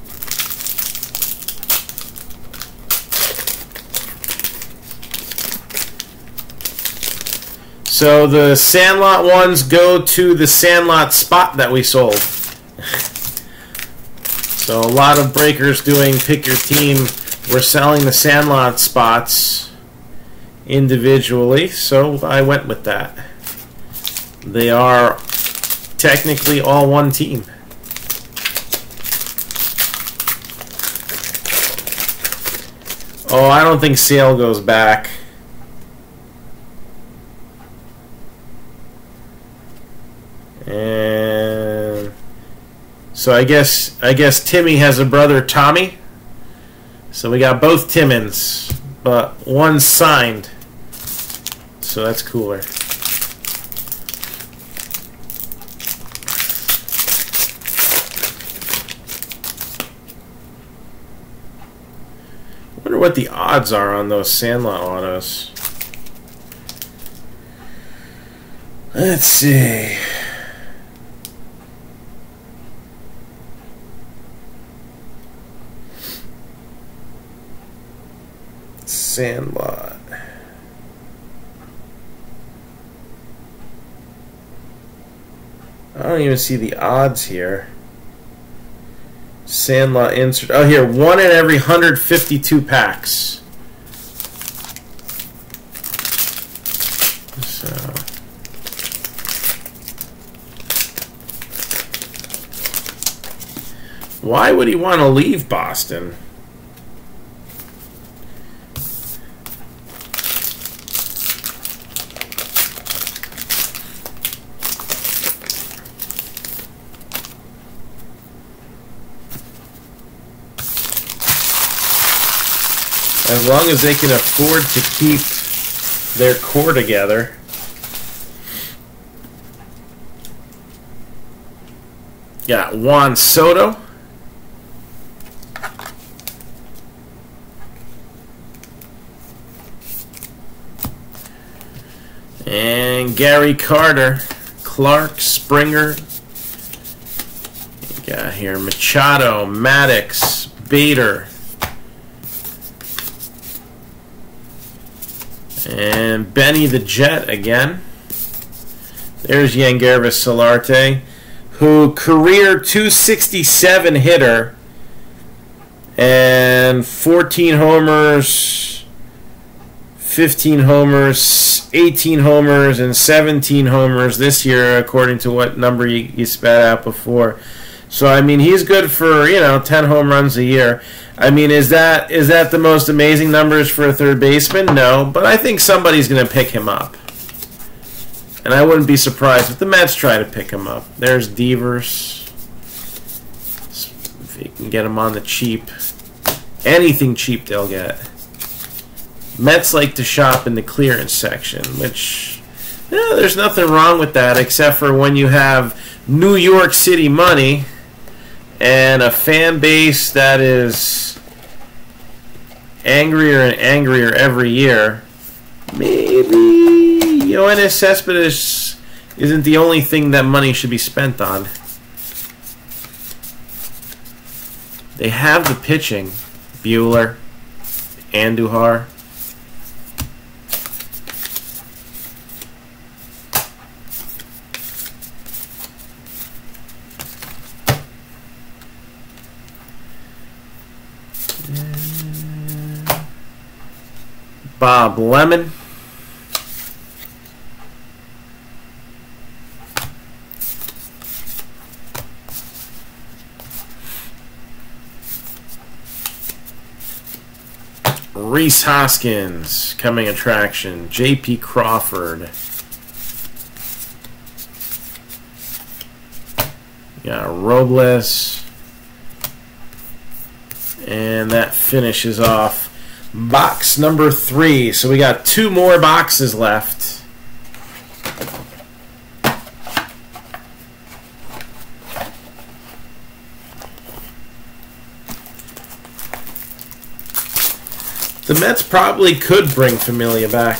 So the Sandlot ones go to the Sandlot spot that we sold. So a lot of breakers doing pick your team. We're selling the Sandlot spots individually, so I went with that. They are technically all one team. Oh, I don't think Sale goes back. And so I guess Timmy has a brother Tommy. So we got both Timmons, but one's signed. So that's cooler. I wonder what the odds are on those Sandlot autos. Let's see. Sandlot. I don't even see the odds here. Sandlot insert. Oh, here, 1 in every 152 packs. So, why would he want to leave Boston? As long as they can afford to keep their core together. Got Juan Soto. And Gary Carter. Clark, Springer. You got here Machado, Maddox, Bader. And Benny the Jet again. There's Yangervis Solarte, who career 267 hitter and 14 homers, 15 homers, 18 homers, and 17 homers this year, according to what number you spat out before. So I mean, he's good for, you know, 10 home runs a year. I mean, is that the most amazing numbers for a third baseman? No, but I think somebody's going to pick him up. And I wouldn't be surprised if the Mets try to pick him up. There's Devers. If you can get him on the cheap. Anything cheap they'll get. Mets like to shop in the clearance section, which, yeah, there's nothing wrong with that, except for when you have New York City money and a fan base that is angrier and angrier every year, maybe Yoenis Cespedes isn't the only thing that money should be spent on. They have the pitching. Buehler, Andujar. Bob Lemon. Reese Hoskins, coming attraction. J.P. Crawford. Got Robles. And that finishes off box number 3. So we got 2 more boxes left. The Mets probably could bring Familia back.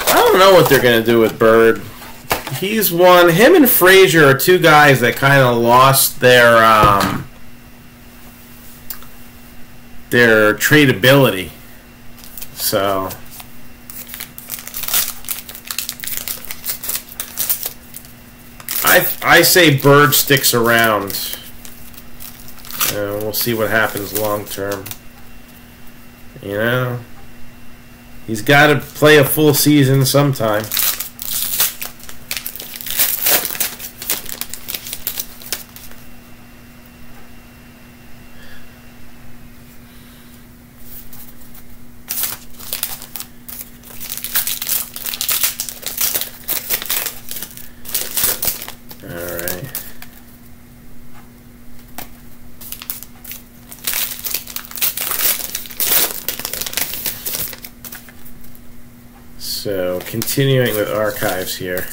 I don't know what they're going to do with Bird. He's one. Him and Frazier are 2 guys that kind of lost their tradability. So I say Bird sticks around. We'll see what happens long term. You know, he's got to play a full season sometime. So, continuing with archives here.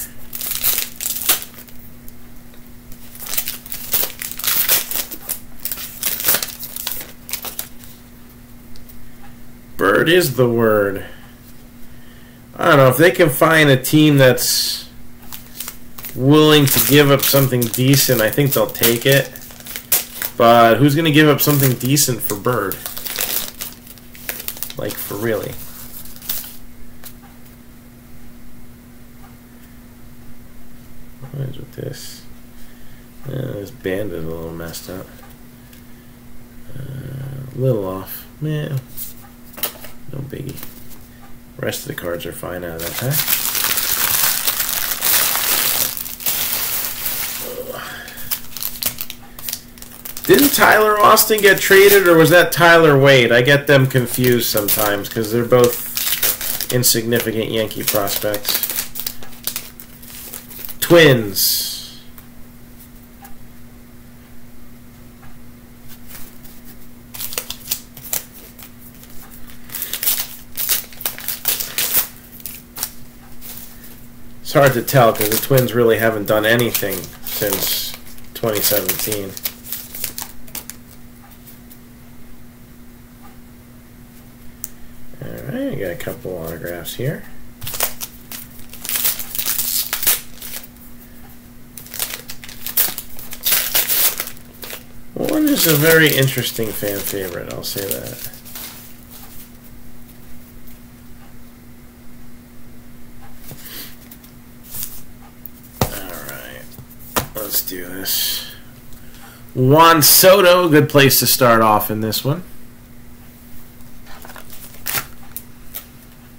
Bird is the word. I don't know if they can find a team that's willing to give up something decent. I think they'll take it. But who's going to give up something decent for Bird? Like, for really? What is with this? This band is a little messed up. A little off. Man, no biggie. The rest of the cards are fine out of that pack. Didn't Tyler Austin get traded, or was that Tyler Wade? I get them confused sometimes because they're both insignificant Yankee prospects. Twins. It's hard to tell because the Twins really haven't done anything since 2017. Alright, I got a couple autographs here. One is a very interesting fan favorite, I'll say that. Alright, let's do this. Juan Soto, good place to start off in this one.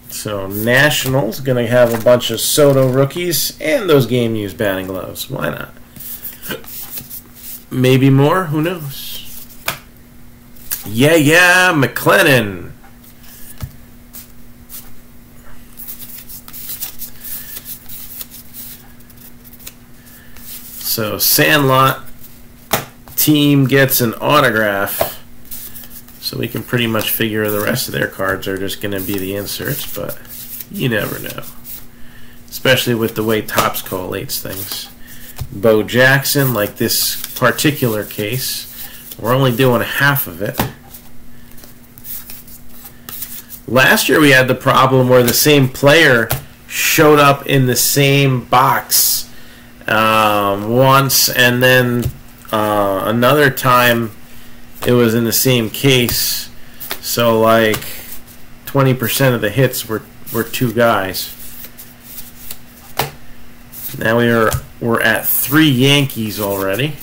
So Nationals going to have a bunch of Soto rookies and those game-used batting gloves. Why not? Maybe more. Who knows? Yeah, McLennan. So Sandlot team gets an autograph So we can pretty much figure the rest of their cards are just going to be the inserts, but you never know. Especially with the way Topps collates things. Bo Jackson, like this particular case, we're only doing half of it. Last year we had the problem where the same player showed up in the same box once, and then another time it was in the same case. So like 20% of the hits were two guys. Now we're at 3 Yankees already,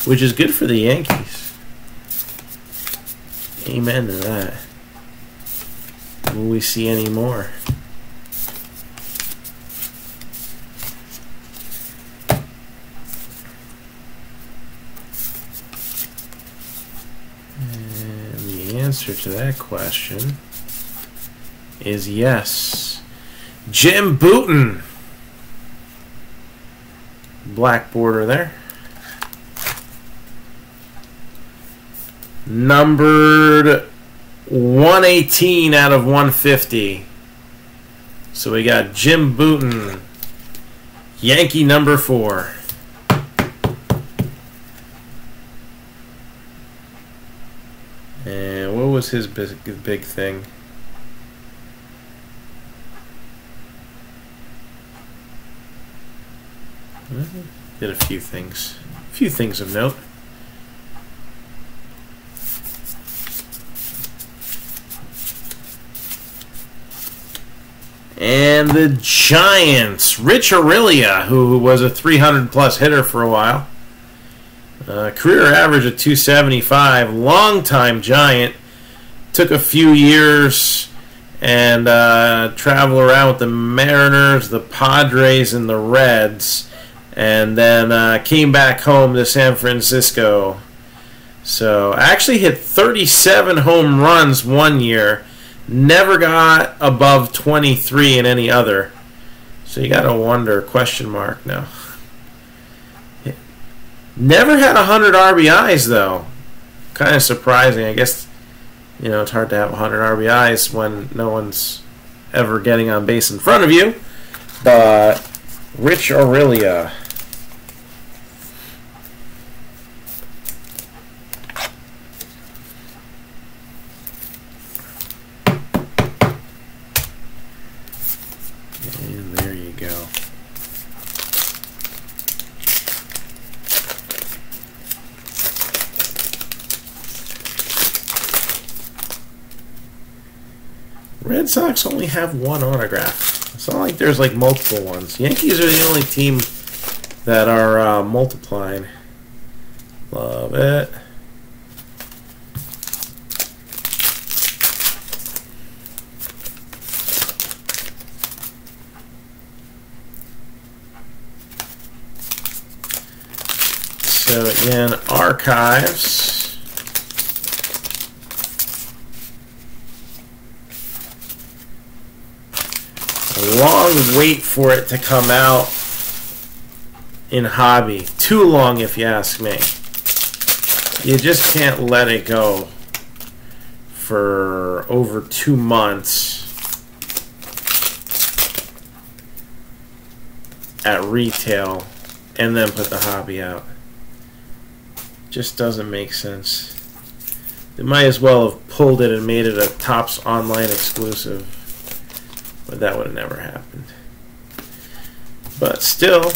which is good for the Yankees. Amen to that. Will we see any more? And the answer to that question is yes. Jim Bouton. Black border there. Numbered 118 out of 150. So we got Jim Bouton, Yankee number 4. And what was his big thing? Did a few things of note. And the Giants, Rich Aurelia, who was a 300-plus hitter for a while. Career average of 275. Long-time Giant. Took a few years and traveled around with the Mariners, the Padres, and the Reds. And then came back home to San Francisco. So actually hit 37 home runs one year. Never got above 23 in any other. So you gotta wonder, question mark, no. Never had 100 RBIs though. Kind of surprising. I guess, you know, it's hard to have 100 RBIs when no one's ever getting on base in front of you. But Rich Aurelia. And there you go. Red Sox only have one autograph. It's not like there's like multiple ones. Yankees are the only team that are multiplying. Love it. So again, archives. A long wait for it to come out in hobby. Too long, if you ask me. You just can't let it go for over 2 months at retail and then put the hobby out. Just doesn't make sense. They might as well have pulled it and made it a Topps online exclusive, but that would have never happened. But still,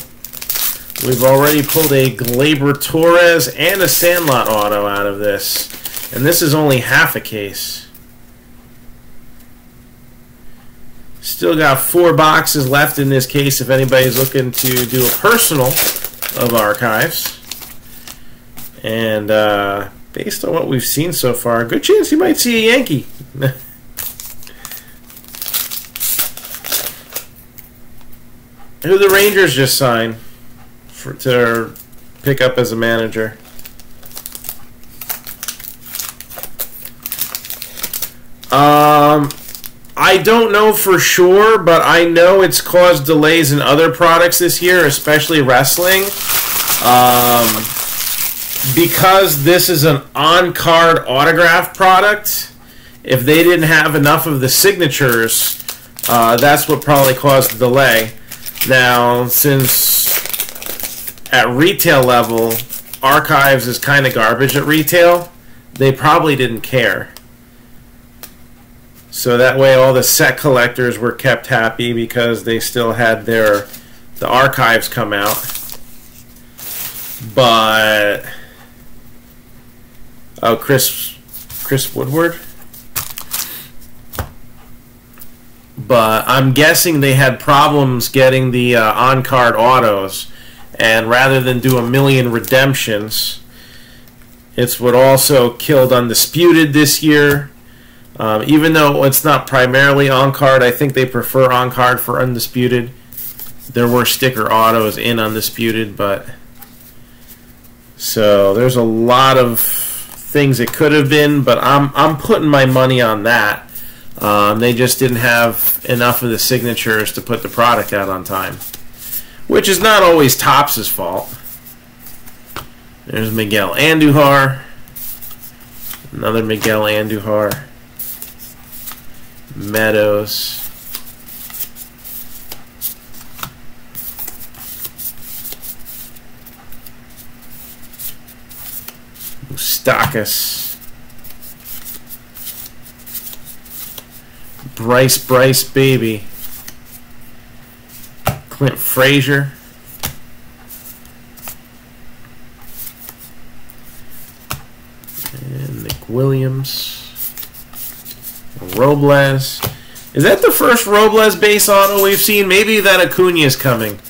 we've already pulled a Gleyber Torres and a Sandlot auto out of this, and this is only half a case. Still got 4 boxes left in this case if anybody's looking to do a personal of archives. And based on what we've seen so far, good chance you might see a Yankee. Who the Rangers just signed to pick up as a manager. I don't know for sure, but I know it's caused delays in other products this year, especially wrestling. because this is an on-card autograph product, if they didn't have enough of the signatures, that's what probably caused the delay. Now, since at retail level, Archives is kind of garbage at retail, they probably didn't care. So that way all the set collectors were kept happy because they still had the Archives come out. But oh, Chris Woodward. But I'm guessing they had problems getting the on-card autos, and rather than do 1 million redemptions, it's what also killed Undisputed this year. Even though it's not primarily on-card, I think they prefer on-card for Undisputed. There were sticker autos in Undisputed, but so there's a lot of things it could have been, but I'm putting my money on that. They just didn't have enough of the signatures to put the product out on time, which is not always Topps' fault. There's Miguel Andujar, another Miguel Andujar. Meadows. Moustakas. Bryce baby. Clint Frazier. And Nick Williams. Robles. Is that the first Robles base auto we've seen? Maybe that Acuna is coming.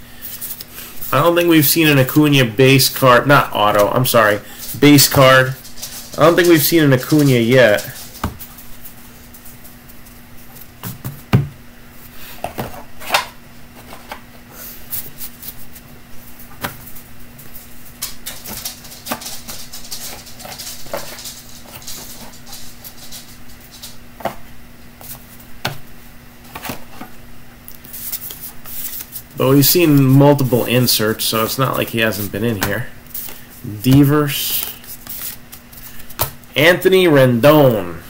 I don't think we've seen an Acuna base card. Not auto, I'm sorry. Base card. I don't think we've seen an Acuna yet. But we've seen multiple inserts, so it's not like he hasn't been in here. Devers. Anthony Rendon.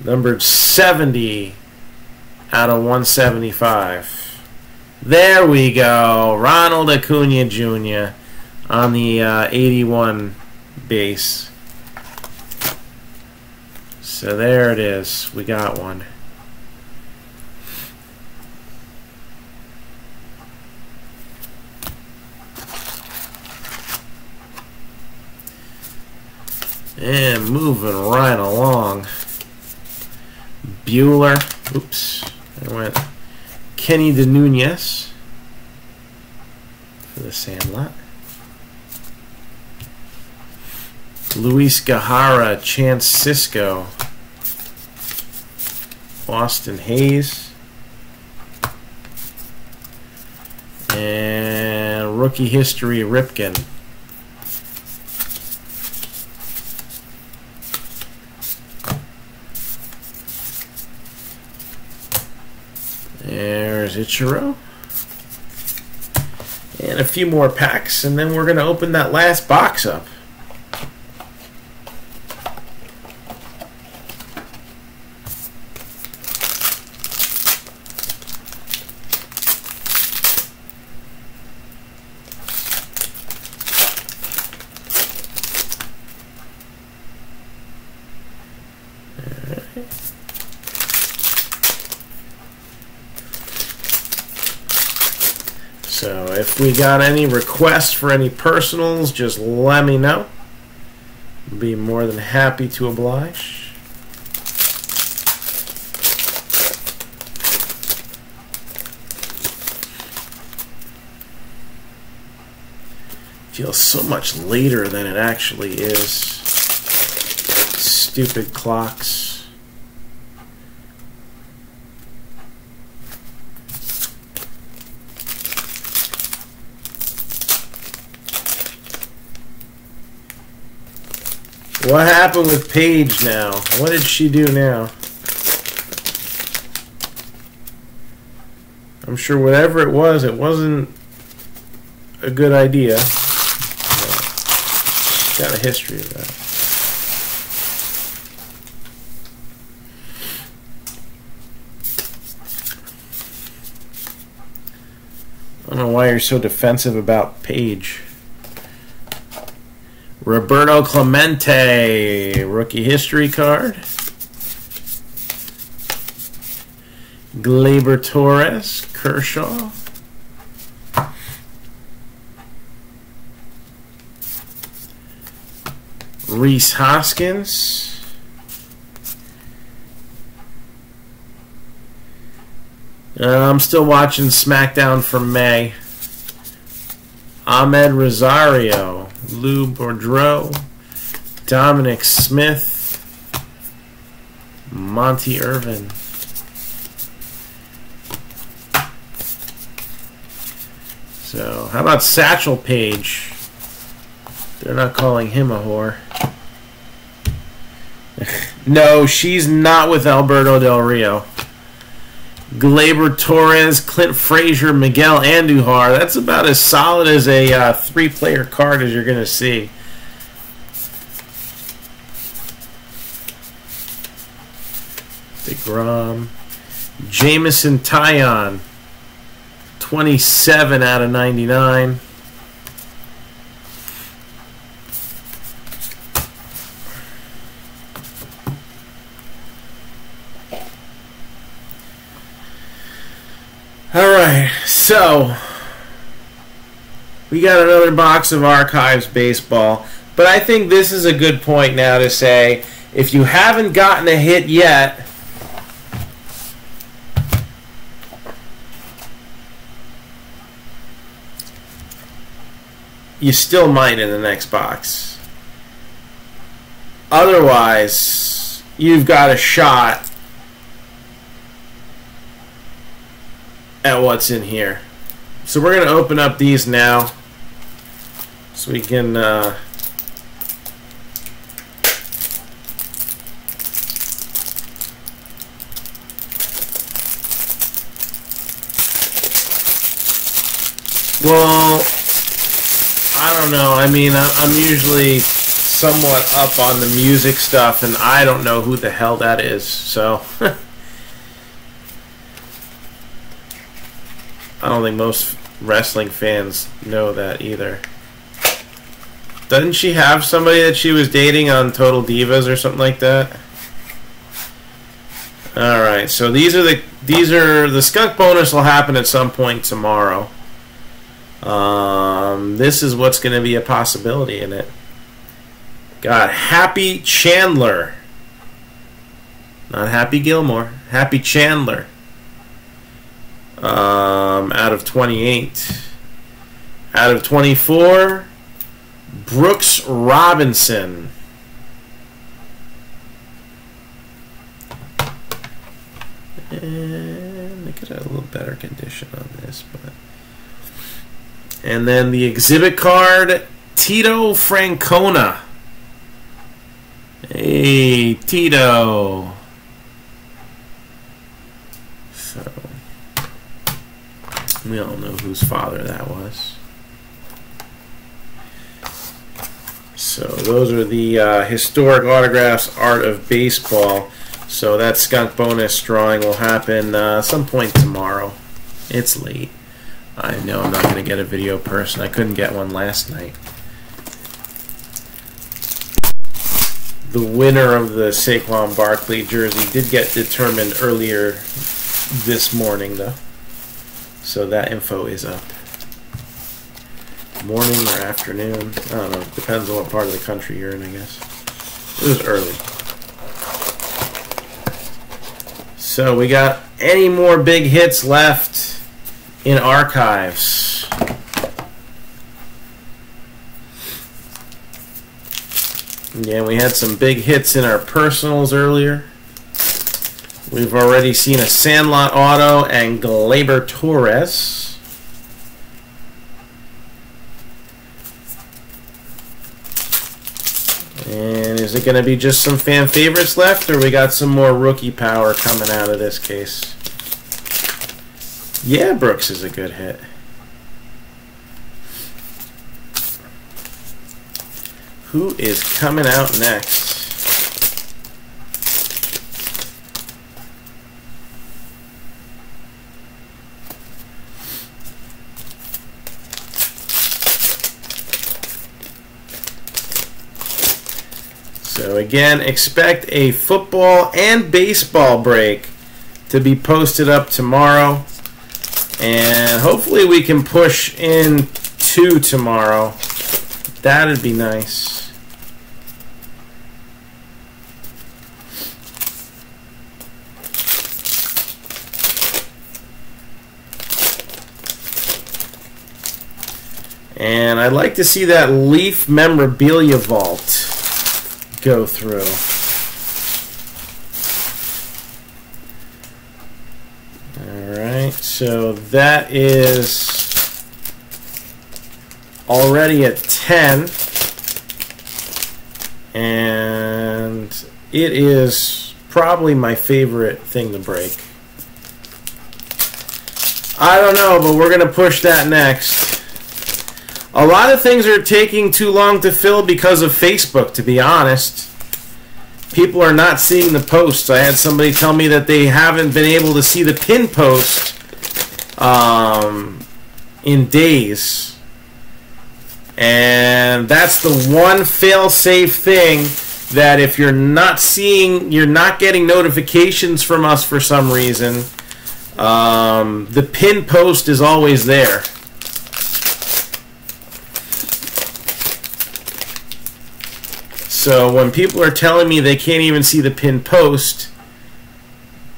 Numbered 70 out of 175. There we go. Ronald Acuna Jr. on the 81 base. So there it is. We got one. And moving right along. Bueller. Oops. I went Kenny DeNunez for the Sandlot. Luis Gajara, Chance Cisco. Austin Hayes. And rookie history Ripken. There's Ichiro. And a few more packs, and then we're going to open that last box up. So if we got any requests for any personals, just let me know. I'll be more than happy to oblige. Feels so much later than it actually is. Stupid clocks. What happened with Paige now? What did she do now? I'm sure whatever it wasn't a good idea. Got a history of that. I don't know why you're so defensive about Page. Roberto Clemente, rookie history card. Gleyber Torres, Kershaw. Rhys Hoskins. I'm still watching SmackDown for May. Ahmed Rosario, Lou Boudreau, Dominic Smith, Monty Irvin. So, how about Satchel Paige? They're not calling him a whore. No, she's not with Alberto Del Rio. Gleyber Torres, Clint Frazier, Miguel Andujar. That's about as solid as a three-player card as you're going to see. DeGrom. Jameson Taillon. 27 out of 99. Alright, so we got another box of Archives Baseball, but I think this is a good point now to say, if you haven't gotten a hit yet, you still might in the next box. Otherwise, you've got a shot at what's in here. So we're going to open up these now so we can well, I don't know. I mean, I'm usually somewhat up on the music stuff, and I don't know who the hell that is, so I don't think most wrestling fans know that either. Doesn't she have somebody that she was dating on Total Divas or something like that? All right, so these are the skunk bonus will happen at some point tomorrow. This is what's going to be a possibility in it. Got Happy Chandler, not Happy Gilmore. Happy Chandler. Out of 28. Out of 24, Brooks Robinson. And they could have a little better condition on this, but. And then the exhibit card, Tito Francona. Hey, Tito. So, we all know whose father that was. So those are the historic autographs, Art of Baseball. So that skunk bonus drawing will happen some point tomorrow. It's late. I know I'm not going to get a video person. I couldn't get one last night. The winner of the Saquon Barkley jersey did get determined earlier this morning, though. So that info is up. Morning or afternoon. I don't know. Depends on what part of the country you're in, I guess. It was early. So we got any more big hits left in Archives? Yeah, we had some big hits in our personals earlier. We've already seen a Sandlot auto and Gleyber Torres. And is it going to be just some fan favorites left, or we got some more rookie power coming out of this case? Yeah, Brooks is a good hit. Who is coming out next? So again, expect a football and baseball break to be posted up tomorrow. And hopefully we can push in 2 tomorrow. That'd be nice. And I'd like to see that Leaf memorabilia vault go through. Alright, so that is already at 10. And it is probably my favorite thing to break. I don't know, but we're going to push that next. A lot of things are taking too long to fill because of Facebook, to be honest. People are not seeing the posts. I had somebody tell me that they haven't been able to see the pin post in days. And that's the one fail-safe thing, that if you're not seeing, you're not getting notifications from us for some reason, the pin post is always there. So when people are telling me they can't even see the pin post,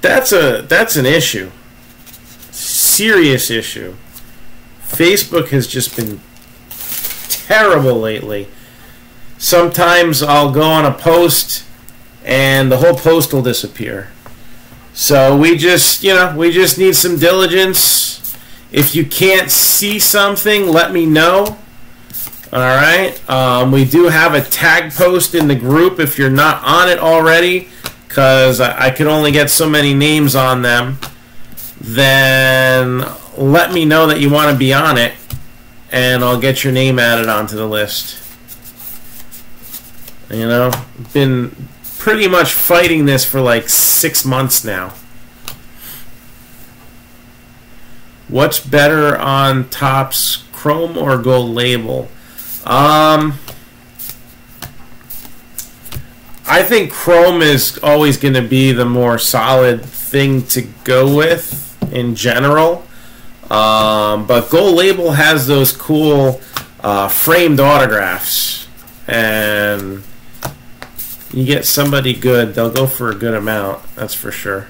that's an issue. Serious issue. Facebook has just been terrible lately. Sometimes I'll go on a post and the whole post will disappear. So we just need some diligence. If you can't see something, let me know. Alright, we do have a tag post in the group if you're not on it already, because I could only get so many names on them. Then let me know that you want to be on it, and I'll get your name added onto the list. You know, been pretty much fighting this for like 6 months now. What's better on Topps, Chrome or Gold Label? I think Chrome is always going to be the more solid thing to go with in general. But Gold Label has those cool framed autographs, and you get somebody good, they'll go for a good amount, that's for sure.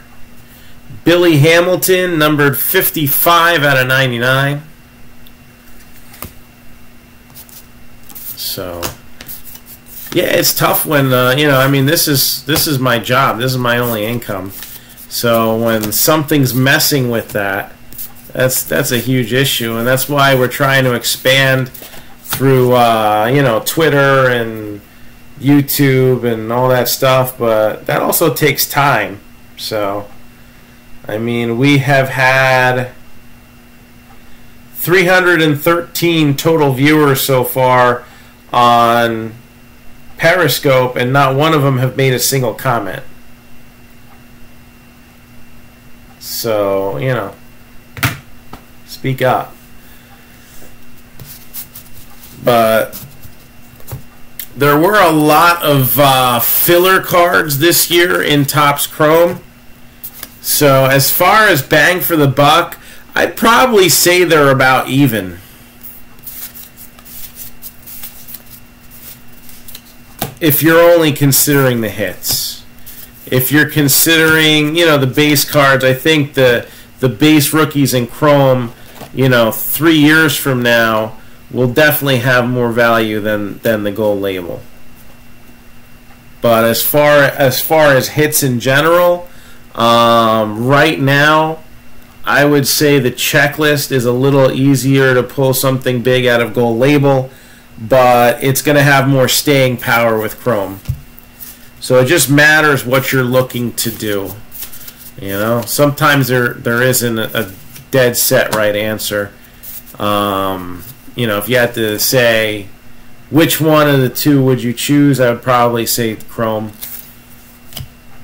Billy Hamilton, numbered 55 out of 99. So, yeah, it's tough when you know. I mean, this is my job. This is my only income. So when something's messing with that, that's a huge issue, and that's why we're trying to expand through you know, Twitter and YouTube and all that stuff. But that also takes time. So, I mean, we have had 313 total viewers so far on Periscope, and not one of them have made a single comment. So, you know, speak up. But there were a lot of filler cards this year in Topps Chrome. So as far as bang for the buck, I'd probably say they're about even. If you're only considering the hits. If you're considering, you know, the base cards, I think the base rookies in Chrome, you know, 3 years from now will definitely have more value than the Gold Label. But as far as hits in general, right now, I would say the checklist is a little easier to pull something big out of Gold Label, but it's going to have more staying power with Chrome. So it just matters what you're looking to do. You know, sometimes there isn't a dead set right answer. You know, if you had to say which one of the two would you choose? I would probably say Chrome.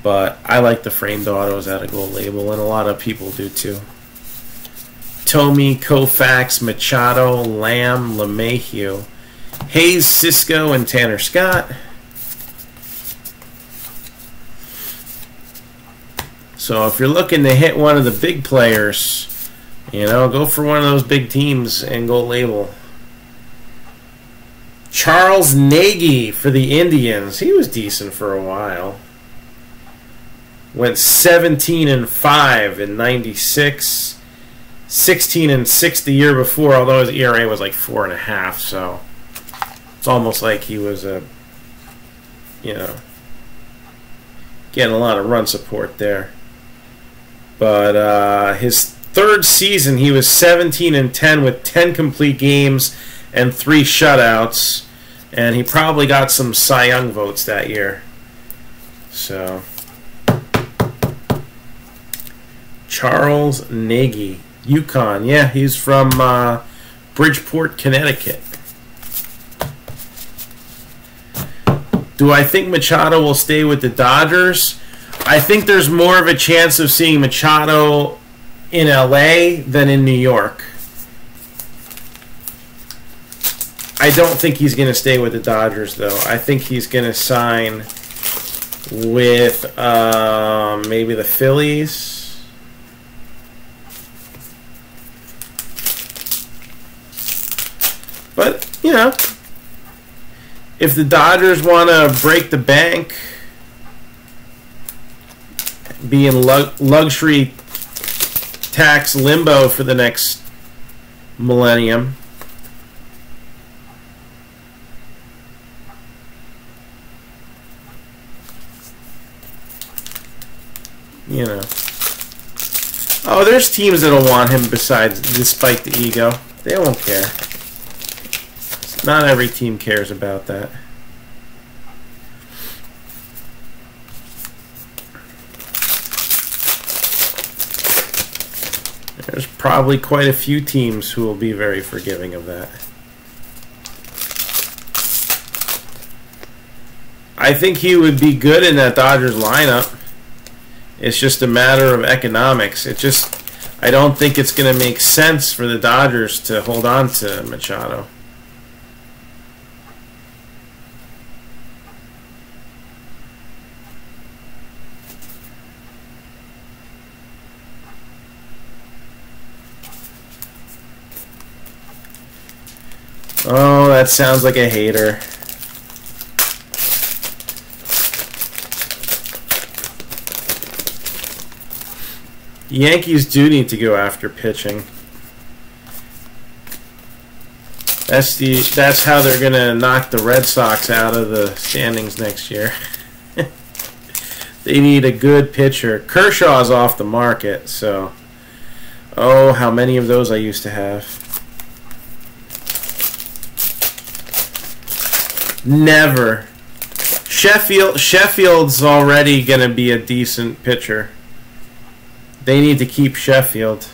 But I like the framed autos out of Gold Label, and a lot of people do too. Tomey, Koufax, Machado, Lamb, LeMahieu, Hayes, Cisco, and Tanner Scott. So if you're looking to hit one of the big players, you know, go for one of those big teams in Gold Label. Charles Nagy for the Indians. He was decent for a while. Went 17-5 in '96, 16-6 the year before, although his ERA was like 4.5, so it's almost like he was a, you know, getting a lot of run support there. But his third season, he was 17-10 with 10 complete games and 3 shutouts, and he probably got some Cy Young votes that year. So Charles Nagy, UConn. Yeah, he's from Bridgeport, Connecticut. Do I think Machado will stay with the Dodgers? I think there's more of a chance of seeing Machado in LA than in New York. I don't think he's going to stay with the Dodgers, though. I think he's going to sign with maybe the Phillies. But, you know, if the Dodgers want to break the bank, be in luxury tax limbo for the next millennium, you know. Oh, there's teams that'll want him despite the ego. They won't care. Not every team cares about that. There's probably quite a few teams who will be very forgiving of that. I think he would be good in that Dodgers lineup. It's just a matter of economics. I don't think it's going to make sense for the Dodgers to hold on to Machado. Oh, that sounds like a hater. Yankees do need to go after pitching. That's how they're gonna knock the Red Sox out of the standings next year. They need a good pitcher. Kershaw's off the market, so oh, how many of those I used to have. Never. Sheffield's already going to be a decent pitcher. They need to keep Sheffield.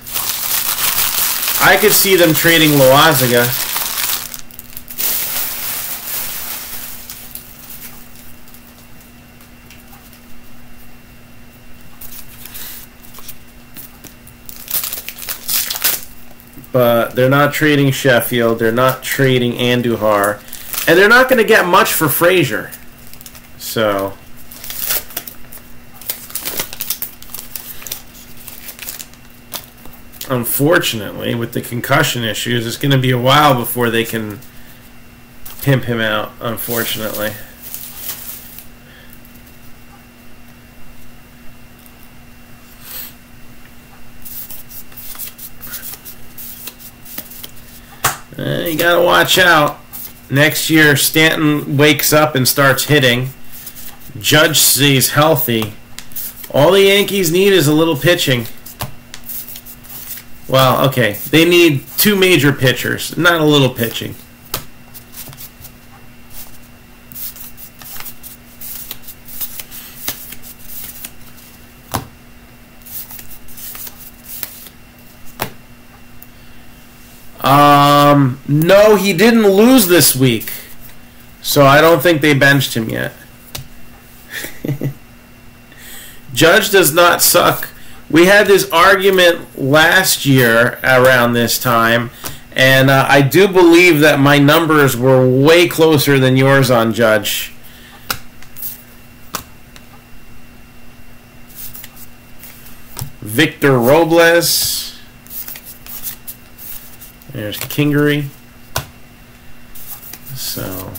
I could see them trading Loaziga. But they're not trading Sheffield. They're not trading Andujar. And they're not going to get much for Frazier. So unfortunately, with the concussion issues, it's going to be a while before they can pimp him out, unfortunately. You got to watch out. Next year, Stanton wakes up and starts hitting. Judge stays healthy. All the Yankees need is a little pitching. Well, okay. They need 2 major pitchers, not a little pitching. No, he didn't lose this week. So I don't think they benched him yet. Judge does not suck. We had this argument last year around this time, and I do believe that my numbers were way closer than yours on Judge. Victor Robles. There's Kingery. So,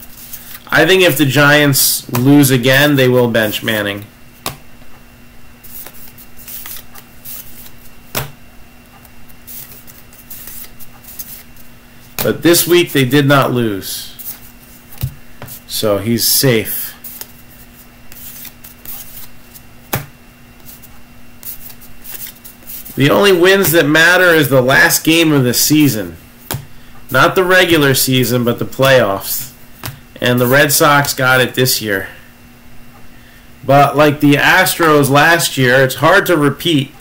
I think if the Giants lose again, they will bench Manning. But this week they did not lose. So he's safe. The only wins that matter is the last game of the season. Not the regular season, but the playoffs. And the Red Sox got it this year. But like the Astros last year, it's hard to repeat.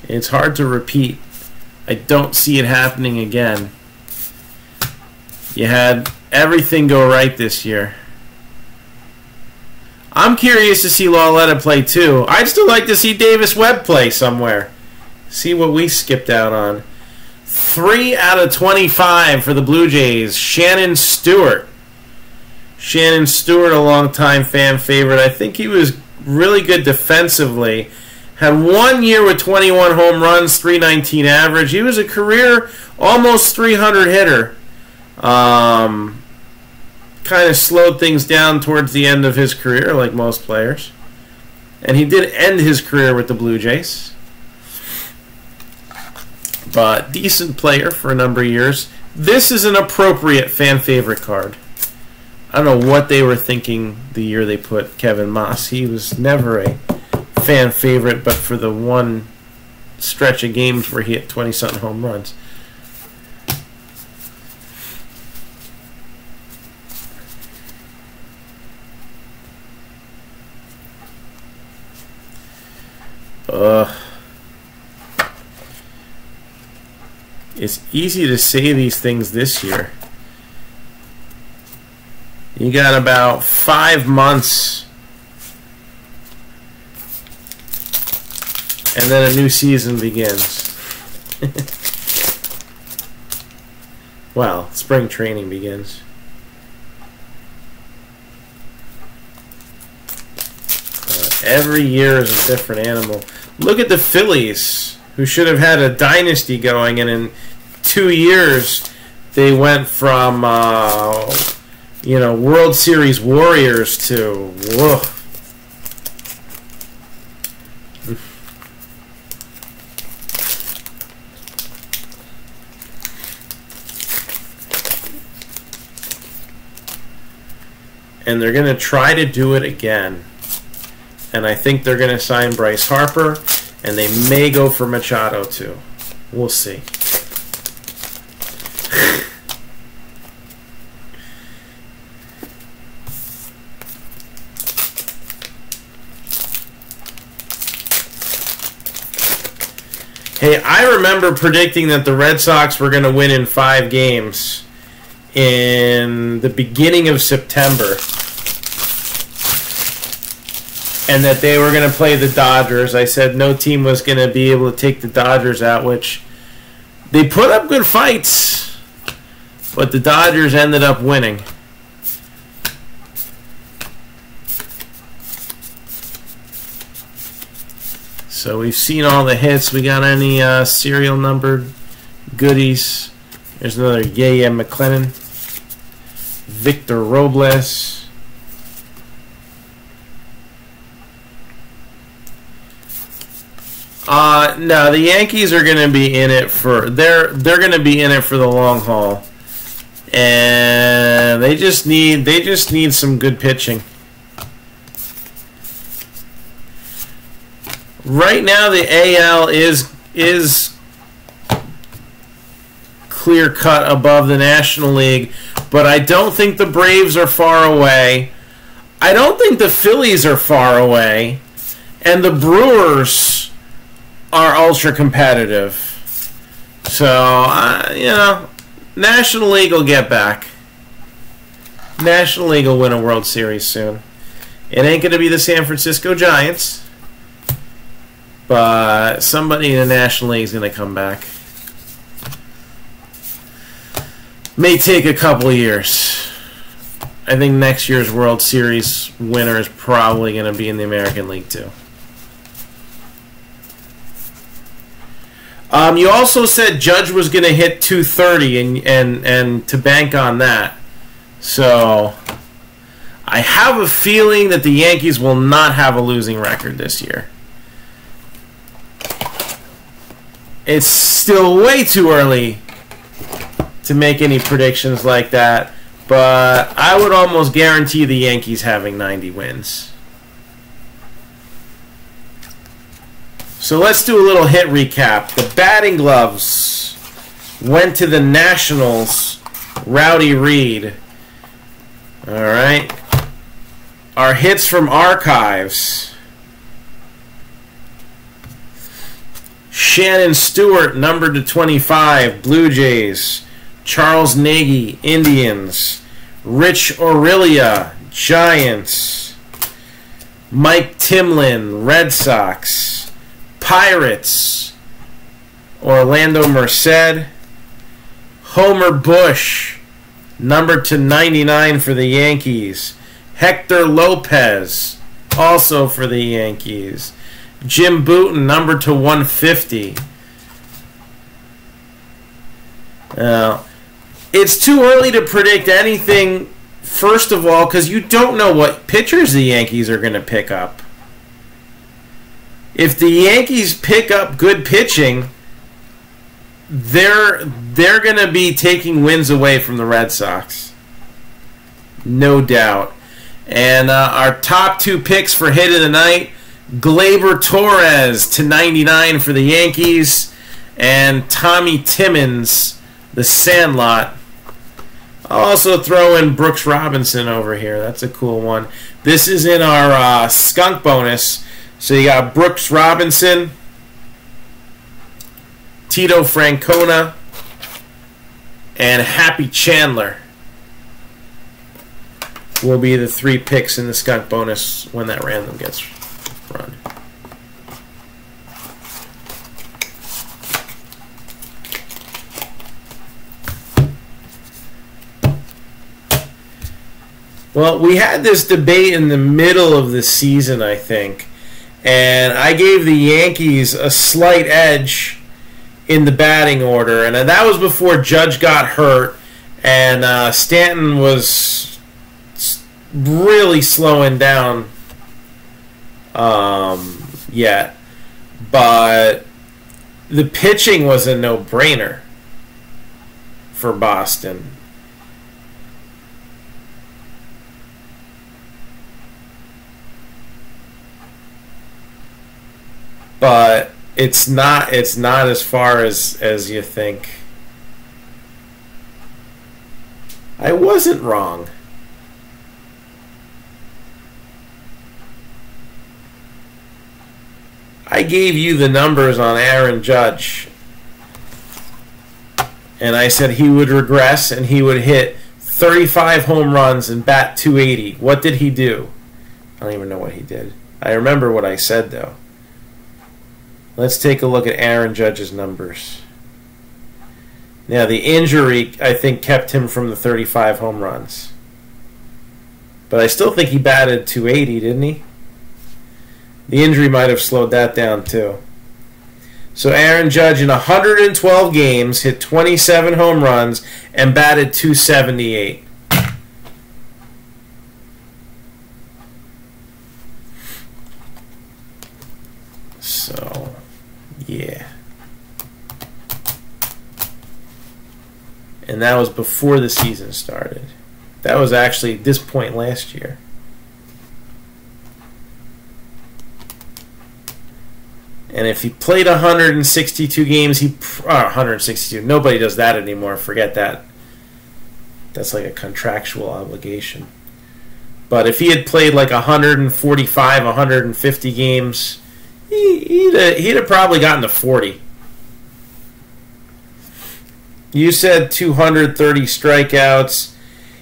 It's hard to repeat. I don't see it happening again. You had everything go right this year. I'm curious to see Lauletta play too. I'd still like to see Davis Webb play somewhere. See what we skipped out on. 3 out of 25 for the Blue Jays. Shannon Stewart. Shannon Stewart, a long-time fan favorite. I think he was really good defensively. Had 1 year with 21 home runs, 319 average. He was a career almost 300 hitter. Kind of slowed things down towards the end of his career, like most players. And he did end his career with the Blue Jays. But decent player for a number of years. This is an appropriate fan favorite card. I don't know what they were thinking the year they put Kevin Moss. He was never a fan favorite, but for the one stretch of games where he hit 20-something home runs. It's easy to say these things this year. You got about 5 months, and then a new season begins. Well, spring training begins. Every year is a different animal. Look at the Phillies, who should have had a dynasty going, and in 2 years they went from you know, World Series warriors to whoa. And they're going to try to do it again. And I think they're going to sign Bryce Harper, and they may go for Machado too. We'll see. Hey, I remember predicting that the Red Sox were going to win in 5 games in the beginning of September. And that they were going to play the Dodgers. I said no team was going to be able to take the Dodgers out, which they put up good fights. But the Dodgers ended up winning. So we've seen all the hits. We got any serial numbered goodies? There's another Yaya McLennan. Victor Robles. No, the Yankees are going to be in it for they're going to be in it for the long haul, and they just need some good pitching. Right now, the AL is clear cut above the National League, but I don't think the Braves are far away. I don't think the Phillies are far away, and the Brewers are ultra competitive. So, you know, National League will get back. National League will win a World Series soon. It ain't going to be the San Francisco Giants, but somebody in the National League is going to come back. May take a couple of years. I think next year's World Series winner is probably going to be in the American League too. You also said Judge was going to hit 230 and to bank on that. So I have a feeling that the Yankees will not have a losing record this year. It's still way too early to make any predictions like that, but I would almost guarantee the Yankees having 90 wins. So let's do a little hit recap. The batting gloves went to the Nationals, Rowdy Reed. All right. Our hits from archives. Shannon Stewart, numbered to 25, Blue Jays. Charles Nagy, Indians. Rich Aurelia, Giants. Mike Timlin, Red Sox. Pirates, Orlando Merced. Homer Bush, numbered to 99 for the Yankees. Hector Lopez, also for the Yankees. Jim Bouton, numbered to 150. It's too early to predict anything, first of all, because you don't know what pitchers the Yankees are going to pick up. If the Yankees pick up good pitching, they're going to be taking wins away from the Red Sox. No doubt. And our top two picks for hit of the night, Gleyber Torres to 99 for the Yankees, and Tommy Timmons, the Sandlot. I'll also throw in Brooks Robinson over here. That's a cool one. This is in our skunk bonus. So you got Brooks Robinson, Tito Francona, and Happy Chandler will be the three picks in the skunk bonus when that random gets run. Well, we had this debate in the middle of the season, I think. And I gave the Yankees a slight edge in the batting order. And that was before Judge got hurt. And Stanton was really slowing down yet. But the pitching was a no-brainer for Boston. But it's not as far as you think. I wasn't wrong. I gave you the numbers on Aaron Judge. And I said he would regress and he would hit 35 home runs and bat 280. What did he do? I don't even know what he did. I remember what I said, though. Let's take a look at Aaron Judge's numbers. Now, the injury, I think, kept him from the 35 home runs. But I still think he batted 280, didn't he? The injury might have slowed that down, too. So Aaron Judge, in 112 games, hit 27 home runs and batted 278. So, yeah. And that was before the season started. That was actually this point last year. And if he played 162 games, 162. Nobody does that anymore. Forget that. That's like a contractual obligation. But if he had played like 145, 150 games, he'd have probably gotten to 40. You said 230 strikeouts.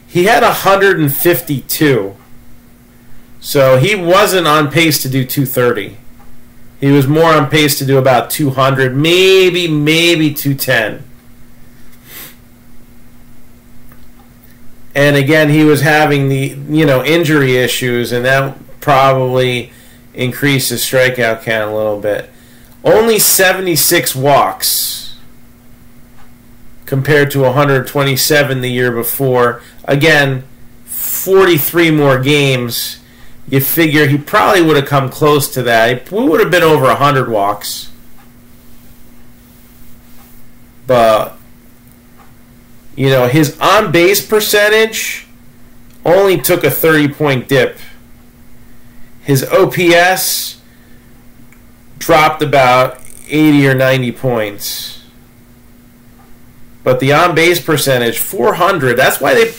He had 152. So he wasn't on pace to do 230. He was more on pace to do about 200, maybe 210. And again, he was having the injury issues, and that probably increased his strikeout count a little bit. Only 76 walks compared to 127 the year before. Again, 43 more games. You figure he probably would have come close to that. He would have been over 100 walks. But his on-base percentage only took a 30-point dip. His OPS dropped about 80 or 90 points. But the on-base percentage, 400, that's why they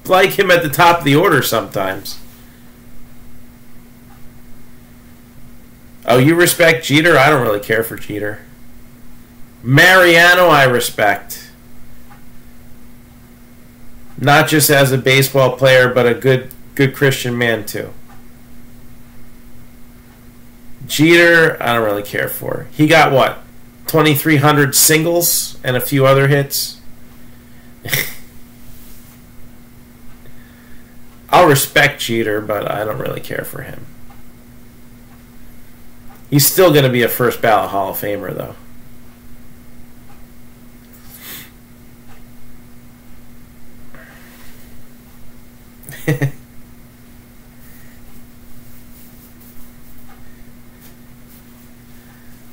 like him at the top of the order sometimes. Oh, you respect Jeter? I don't really care for Jeter. Mariano I respect. Not just as a baseball player, but a good Christian man too. Jeter, I don't really care for. He got what? 2,300 singles and a few other hits. I'll respect Jeter, but I don't really care for him. He's still going to be a first ballot Hall of Famer, though.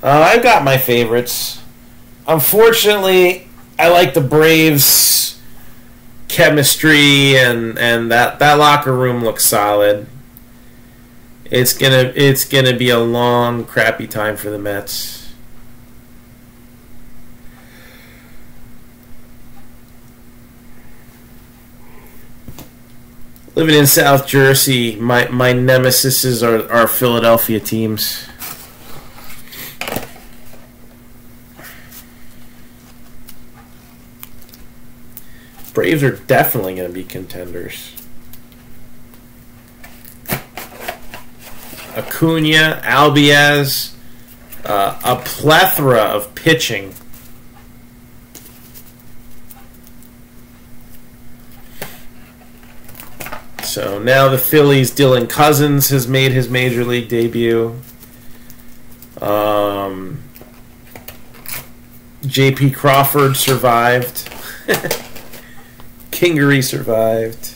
I've got my favorites. Unfortunately, I like the Braves' chemistry, and that locker room looks solid. It's gonna be a long, crappy time for the Mets. Living in South Jersey, my nemesis are Philadelphia teams. Braves are definitely going to be contenders. Acuna, Albies, a plethora of pitching. So now the Phillies, Dylan Cousins has made his major league debut. J.P. Crawford survived. Kingery survived.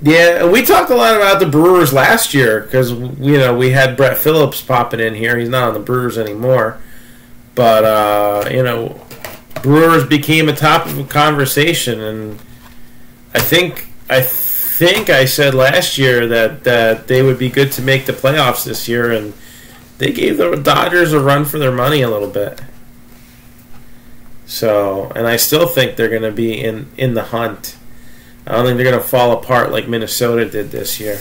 Yeah, and we talked a lot about the Brewers last year because we had Brett Phillips popping in here. He's not on the Brewers anymore, but Brewers became a topic of conversation, and I think I said last year that they would be good to make the playoffs this year, and they gave the Dodgers a run for their money a little bit. So, and I still think they're going to be in the hunt. I don't think they're going to fall apart like Minnesota did this year.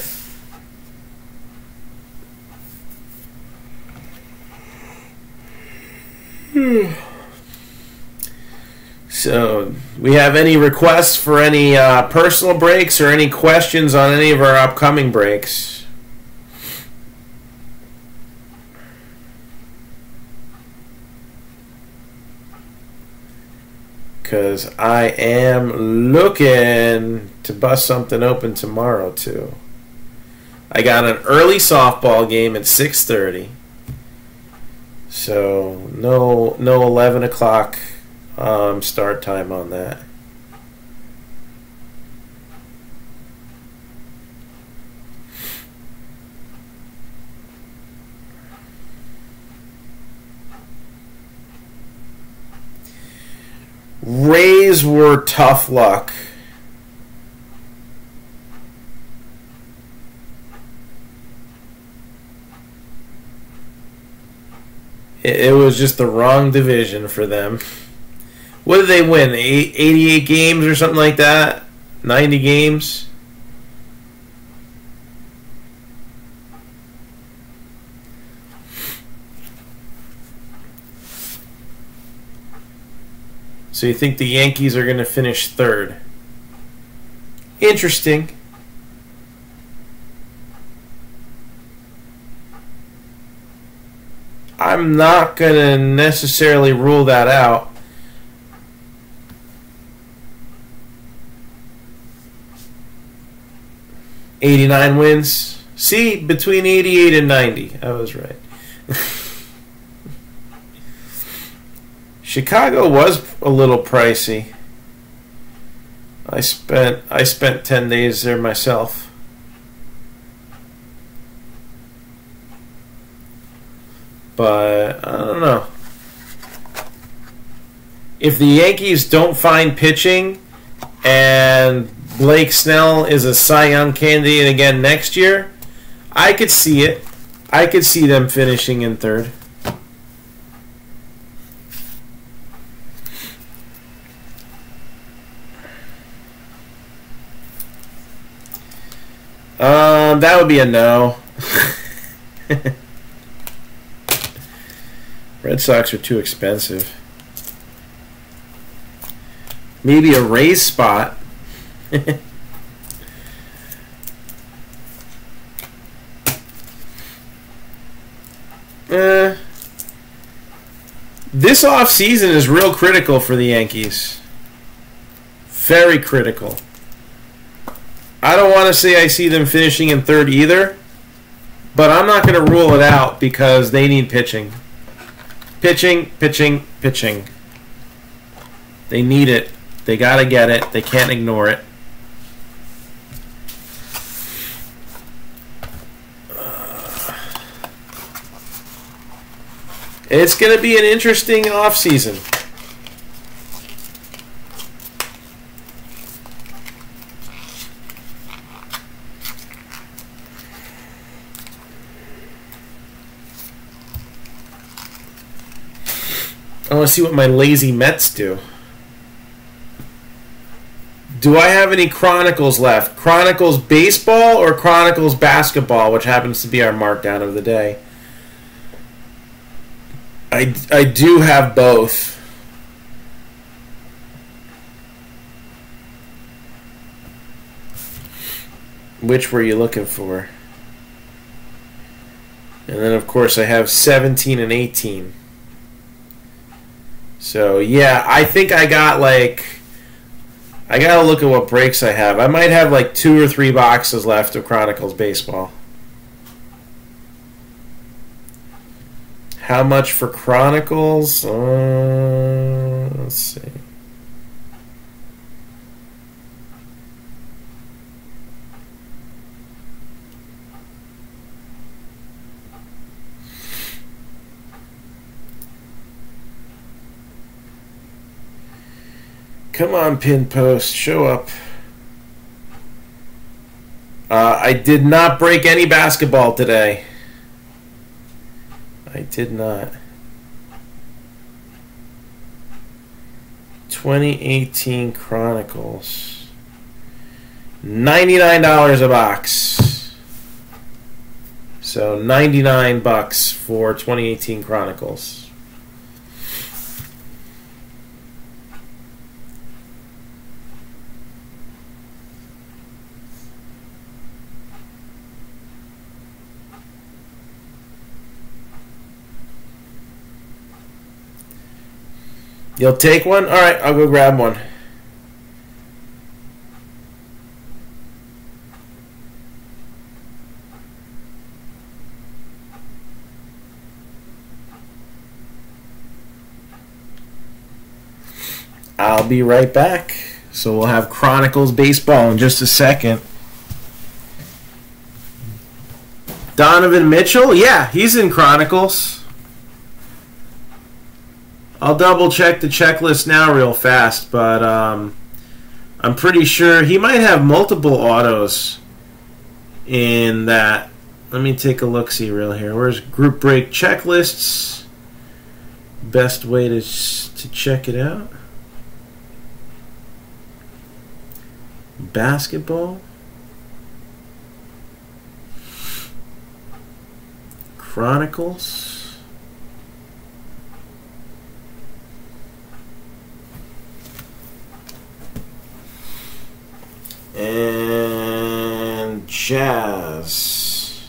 So, we have any requests for any personal breaks or any questions on any of our upcoming breaks? Because I am looking to bust something open tomorrow too. I got an early softball game at 6:30, so no 11 o'clock start time on that. Rays were tough luck. It was just the wrong division for them. What did they win? 88 games or something like that? 90 games? So you think the Yankees are going to finish third? Interesting. I'm not going to necessarily rule that out. '89 wins. See, between 88 and 90. I was right. Chicago was a little pricey. I spent 10 days there myself. But I don't know. If the Yankees don't find pitching and Blake Snell is a Cy Young candidate again next year, I could see it. I could see them finishing in third. That would be a no. Red Sox are too expensive. Maybe a Rays spot. This offseason is real critical for the Yankees. Very critical. I don't want to say I see them finishing in third either, but I'm not going to rule it out because they need pitching. Pitching, pitching, pitching. They need it. They got to get it. They can't ignore it. It's going to be an interesting offseason. I want to see what my lazy Mets do. Do I have any Chronicles left? Chronicles baseball or Chronicles basketball, which happens to be our Marc-Down of the day? I do have both. Which were you looking for? And then, of course, I have 17 and 18. So, yeah, I think I got, like... I gotta look at what breaks I have. I might have, like, 2 or 3 boxes left of Chronicles Baseball. How much for Chronicles? Let's see. Come on, Pin Post, show up. I did not break any basketball today. I did not. 2018 Chronicles. $99 a box. So $99 for 2018 Chronicles. You'll take one? Alright, I'll go grab one. I'll be right back. So we'll have Chronicles Baseball in just a second. Donovan Mitchell? Yeah, he's in Chronicles. I'll double check the checklist now real fast, but I'm pretty sure he might have multiple autos in that. Let me take a look-see real here. Where's group break checklists? Best way to check it out. Basketball. Chronicles. And Jazz.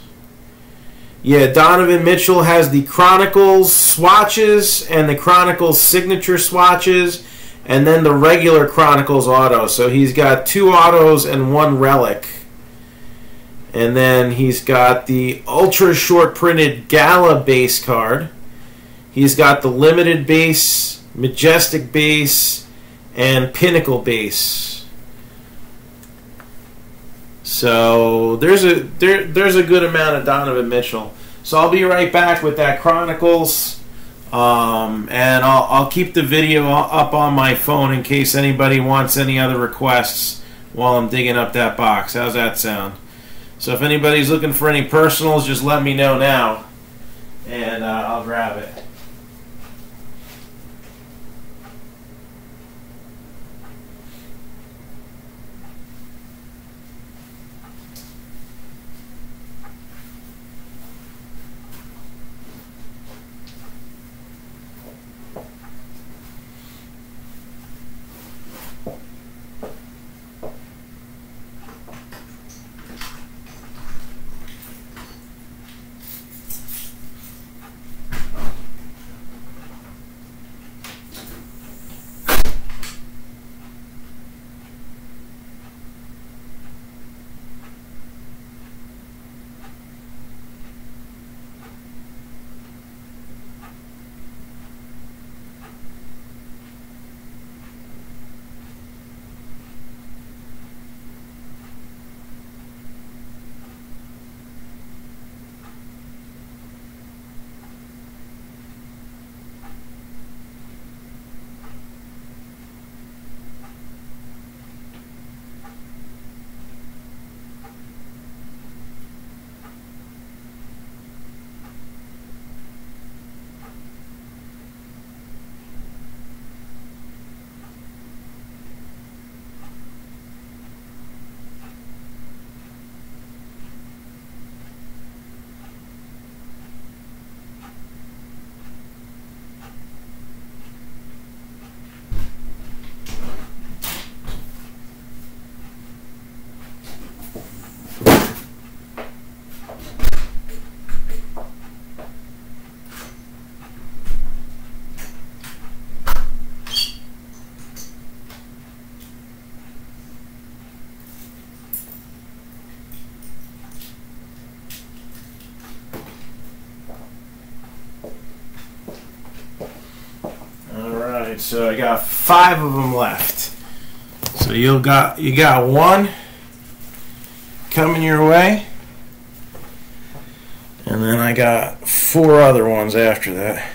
Yeah, Donovan Mitchell has the Chronicles swatches and the Chronicles signature swatches, and then the regular Chronicles auto. So he's got 2 autos and 1 relic. And then he's got the ultra short printed Gala base card. He's got the limited base, majestic base, and pinnacle base. So there's a good amount of Donovan Mitchell. So I'll be right back with that Chronicles, and I'll keep the video up on my phone in case anybody wants any other requests while I'm digging up that box. How's that sound? So if anybody's looking for any personals, just let me know now, and I'll grab it. So I got 5 of them left. So you got 1 coming your way, and then I got 4 other ones after that.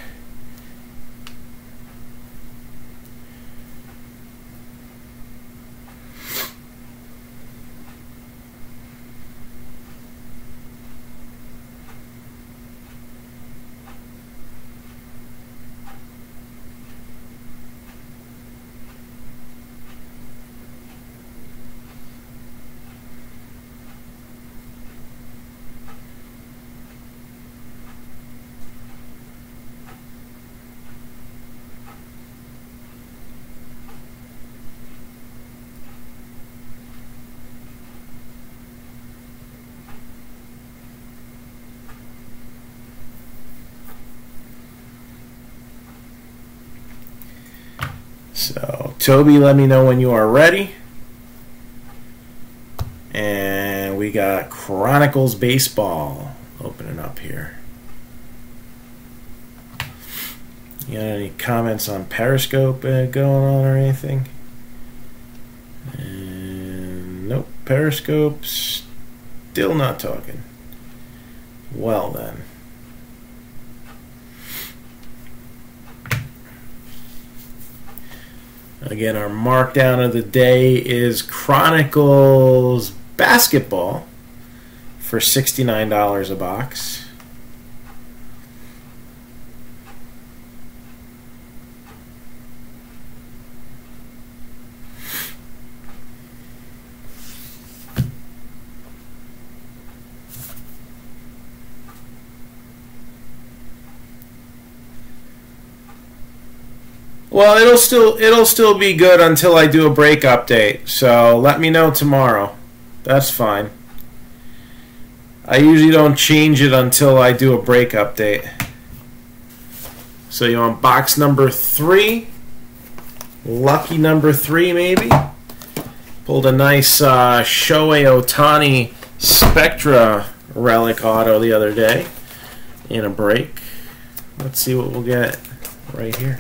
So, Toby, let me know when you are ready. And we got Chronicles Baseball opening up here. You got any comments on Periscope going on or anything? And nope, Periscope still not talking. Well then. Again, our markdown of the day is Chronicles Basketball for $69 a box. Well, it'll still be good until I do a break update. So let me know tomorrow. That's fine. I usually don't change it until I do a break update. So you want box number 3, lucky number 3 maybe. Pulled a nice Shohei Ohtani Spectra relic auto the other day in a break. Let's see what we'll get right here.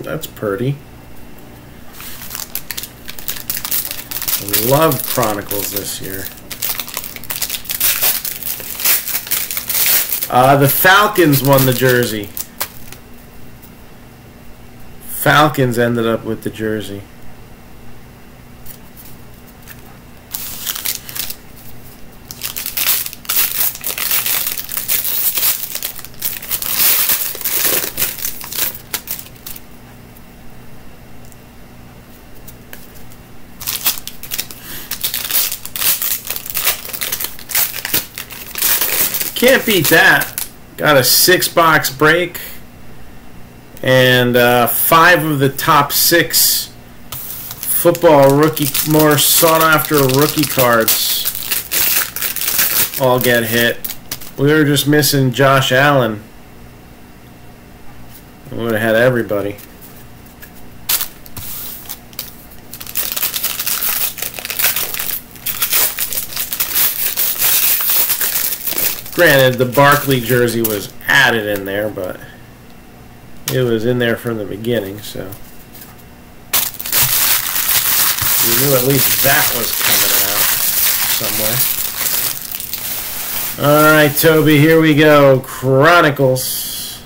That's pretty. I love Chronicles this year. The Falcons won the jersey. Falcons ended up with the jersey. Can't beat that. Got a 6-box break and 5 of the top 6 football rookie, more sought after rookie cards all get hit. We were just missing Josh Allen. We would have had everybody. Granted, the Barkley jersey was added in there, but it was in there from the beginning, so you knew at least that was coming out somewhere. Alright, Toby, here we go. Chronicles.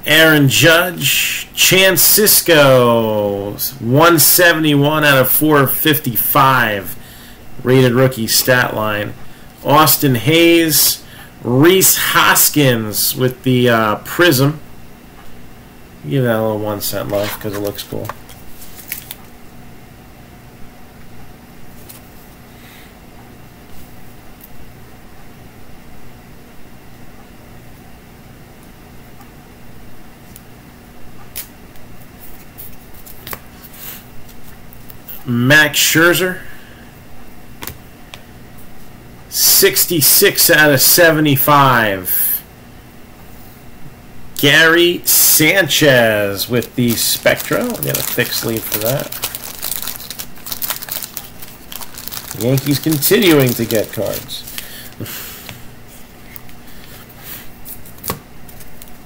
Aaron Judge. Chance Cisco. 171 out of 455. Rated rookie stat line. Austin Hayes, Reese Hoskins with the Prism. Give that a little 1 cent love because it looks cool. Max Scherzer. 66 out of 75. Gary Sanchez with the Spectra. I'll get a thick sleeve for that. Yankees continuing to get cards.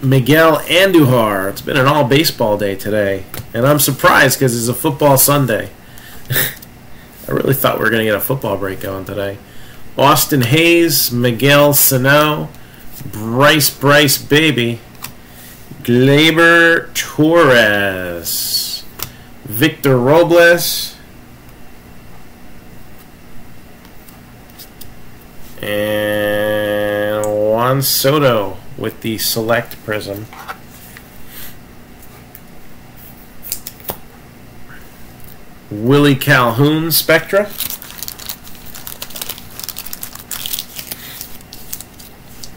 Miguel Andujar. It's been an all baseball day today. And I'm surprised because it's a football Sunday. I really thought we were going to get a football break going today. Austin Hayes, Miguel Sano, Bryce Baby, Gleyber Torres, Victor Robles, and Juan Soto with the Select Prism. Willie Calhoun Spectra.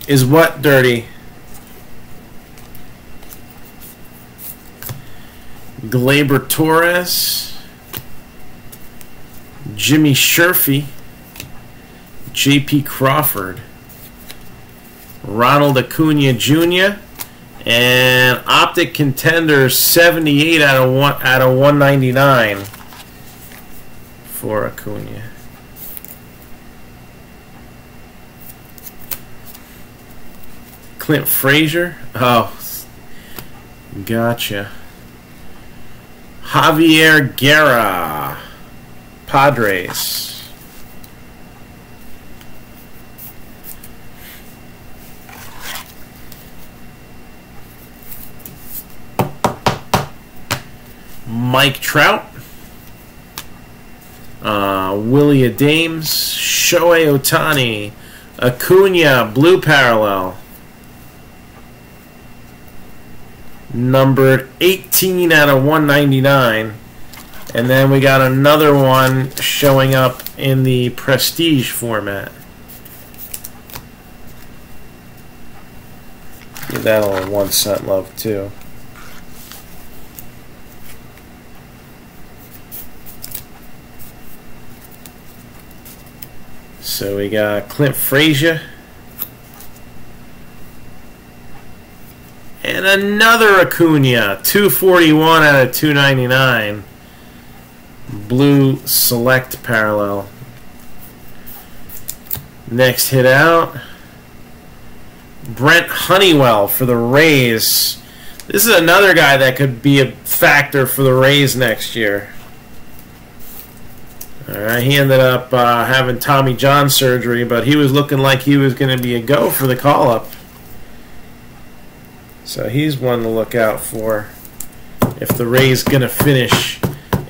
Is what dirty? Gleyber Torres, Jimmy Sherfy, J.P. Crawford, Ronald Acuna Jr., and Optic Contenders 78 out of 199 for Acuna. Clint Frazier. Oh, gotcha. Javier Guerra, Padres. Mike Trout, Willie Adames, Shohei Ohtani, Acuna, blue parallel, numbered 18 out of 199. And then we got another one showing up in the prestige format. Give that a little 1 cent love too. So we got Clint Frazier. And another Acuna, 241 out of 299. Blue select parallel. Next hit out, Brent Honeywell for the Rays. This is another guy that could be a factor for the Rays next year. Alright, he ended up having Tommy John surgery, but he was looking like he was going to be a go for the call-up. So he's one to look out for if the Rays going to finish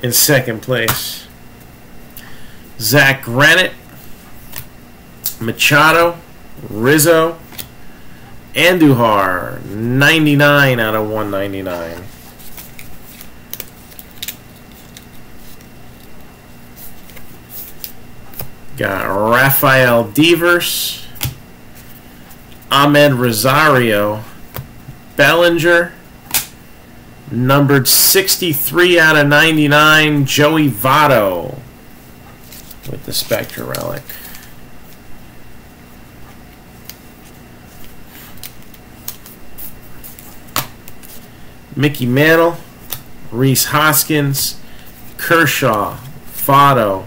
in second place. Zach Granite, Machado, Rizzo, Andujar, 99 out of 199. Got Rafael Devers, Ahmed Rosario, Bellinger, numbered 63 out of 99, Joey Votto with the Spectre relic. Mickey Mantle, Rhys Hoskins, Kershaw, Votto.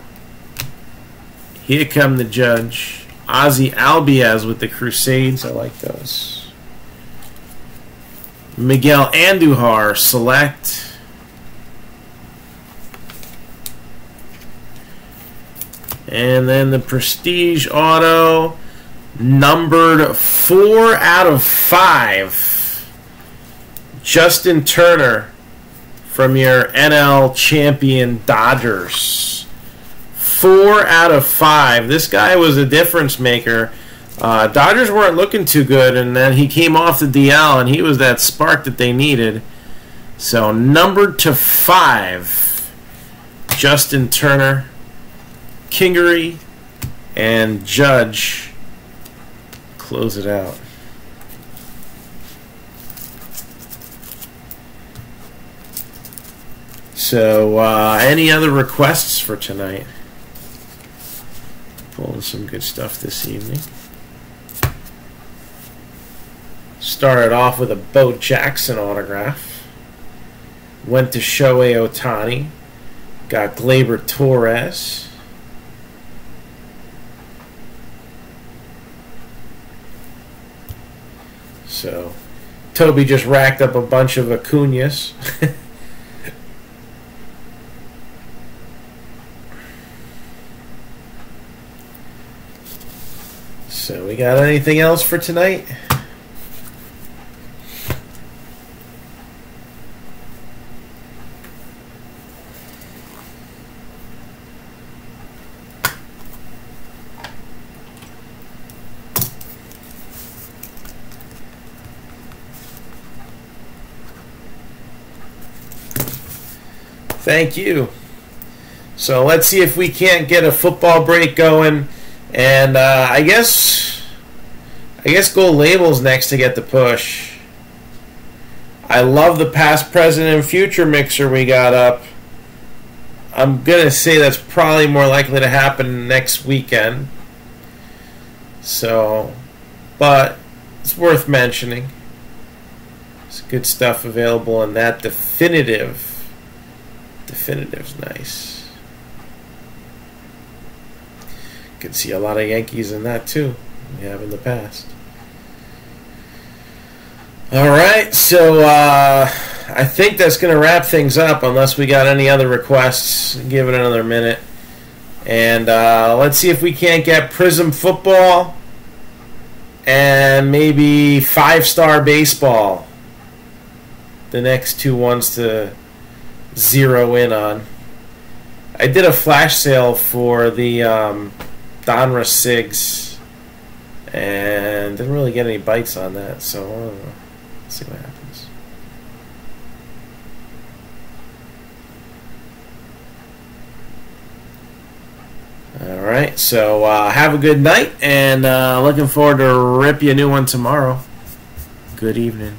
Here come the Judge. Ozzy Albies with the Crusades. I like those. Miguel Andujar, select. And then the Prestige Auto, numbered 4 out of 5. Justin Turner from your NL champion Dodgers. 4 out of 5. This guy was a difference maker. Dodgers weren't looking too good, and then he came off the DL, and he was that spark that they needed. So numbered to 5, Justin Turner, Kingery, and Judge close it out. So any other requests for tonight? Pulling some good stuff this evening. Started off with a Bo Jackson autograph. Went to Shohei Ohtani. Got Gleyber Torres. So Toby just racked up a bunch of Acuñas. So we got anything else for tonight? Thank you. So let's see if we can't get a football break going. And I guess Gold Label's next to get the push. I love the past, present, and future mixer we got up. I'm going to say that's probably more likely to happen next weekend. So, but it's worth mentioning. There's good stuff available in that definitive. Definitive's nice. Could see a lot of Yankees in that too. We have in the past. Alright, so I think that's going to wrap things up unless we got any other requests. Give it another minute. And let's see if we can't get Prism Football and maybe 5-Star Baseball. The next two ones to zero in on. I did a flash sale for the Donruss Sigs and didn't really get any bites on that, so I don't know. Let's see what happens. Alright, so have a good night, and looking forward to rip you a new one tomorrow. Good evening.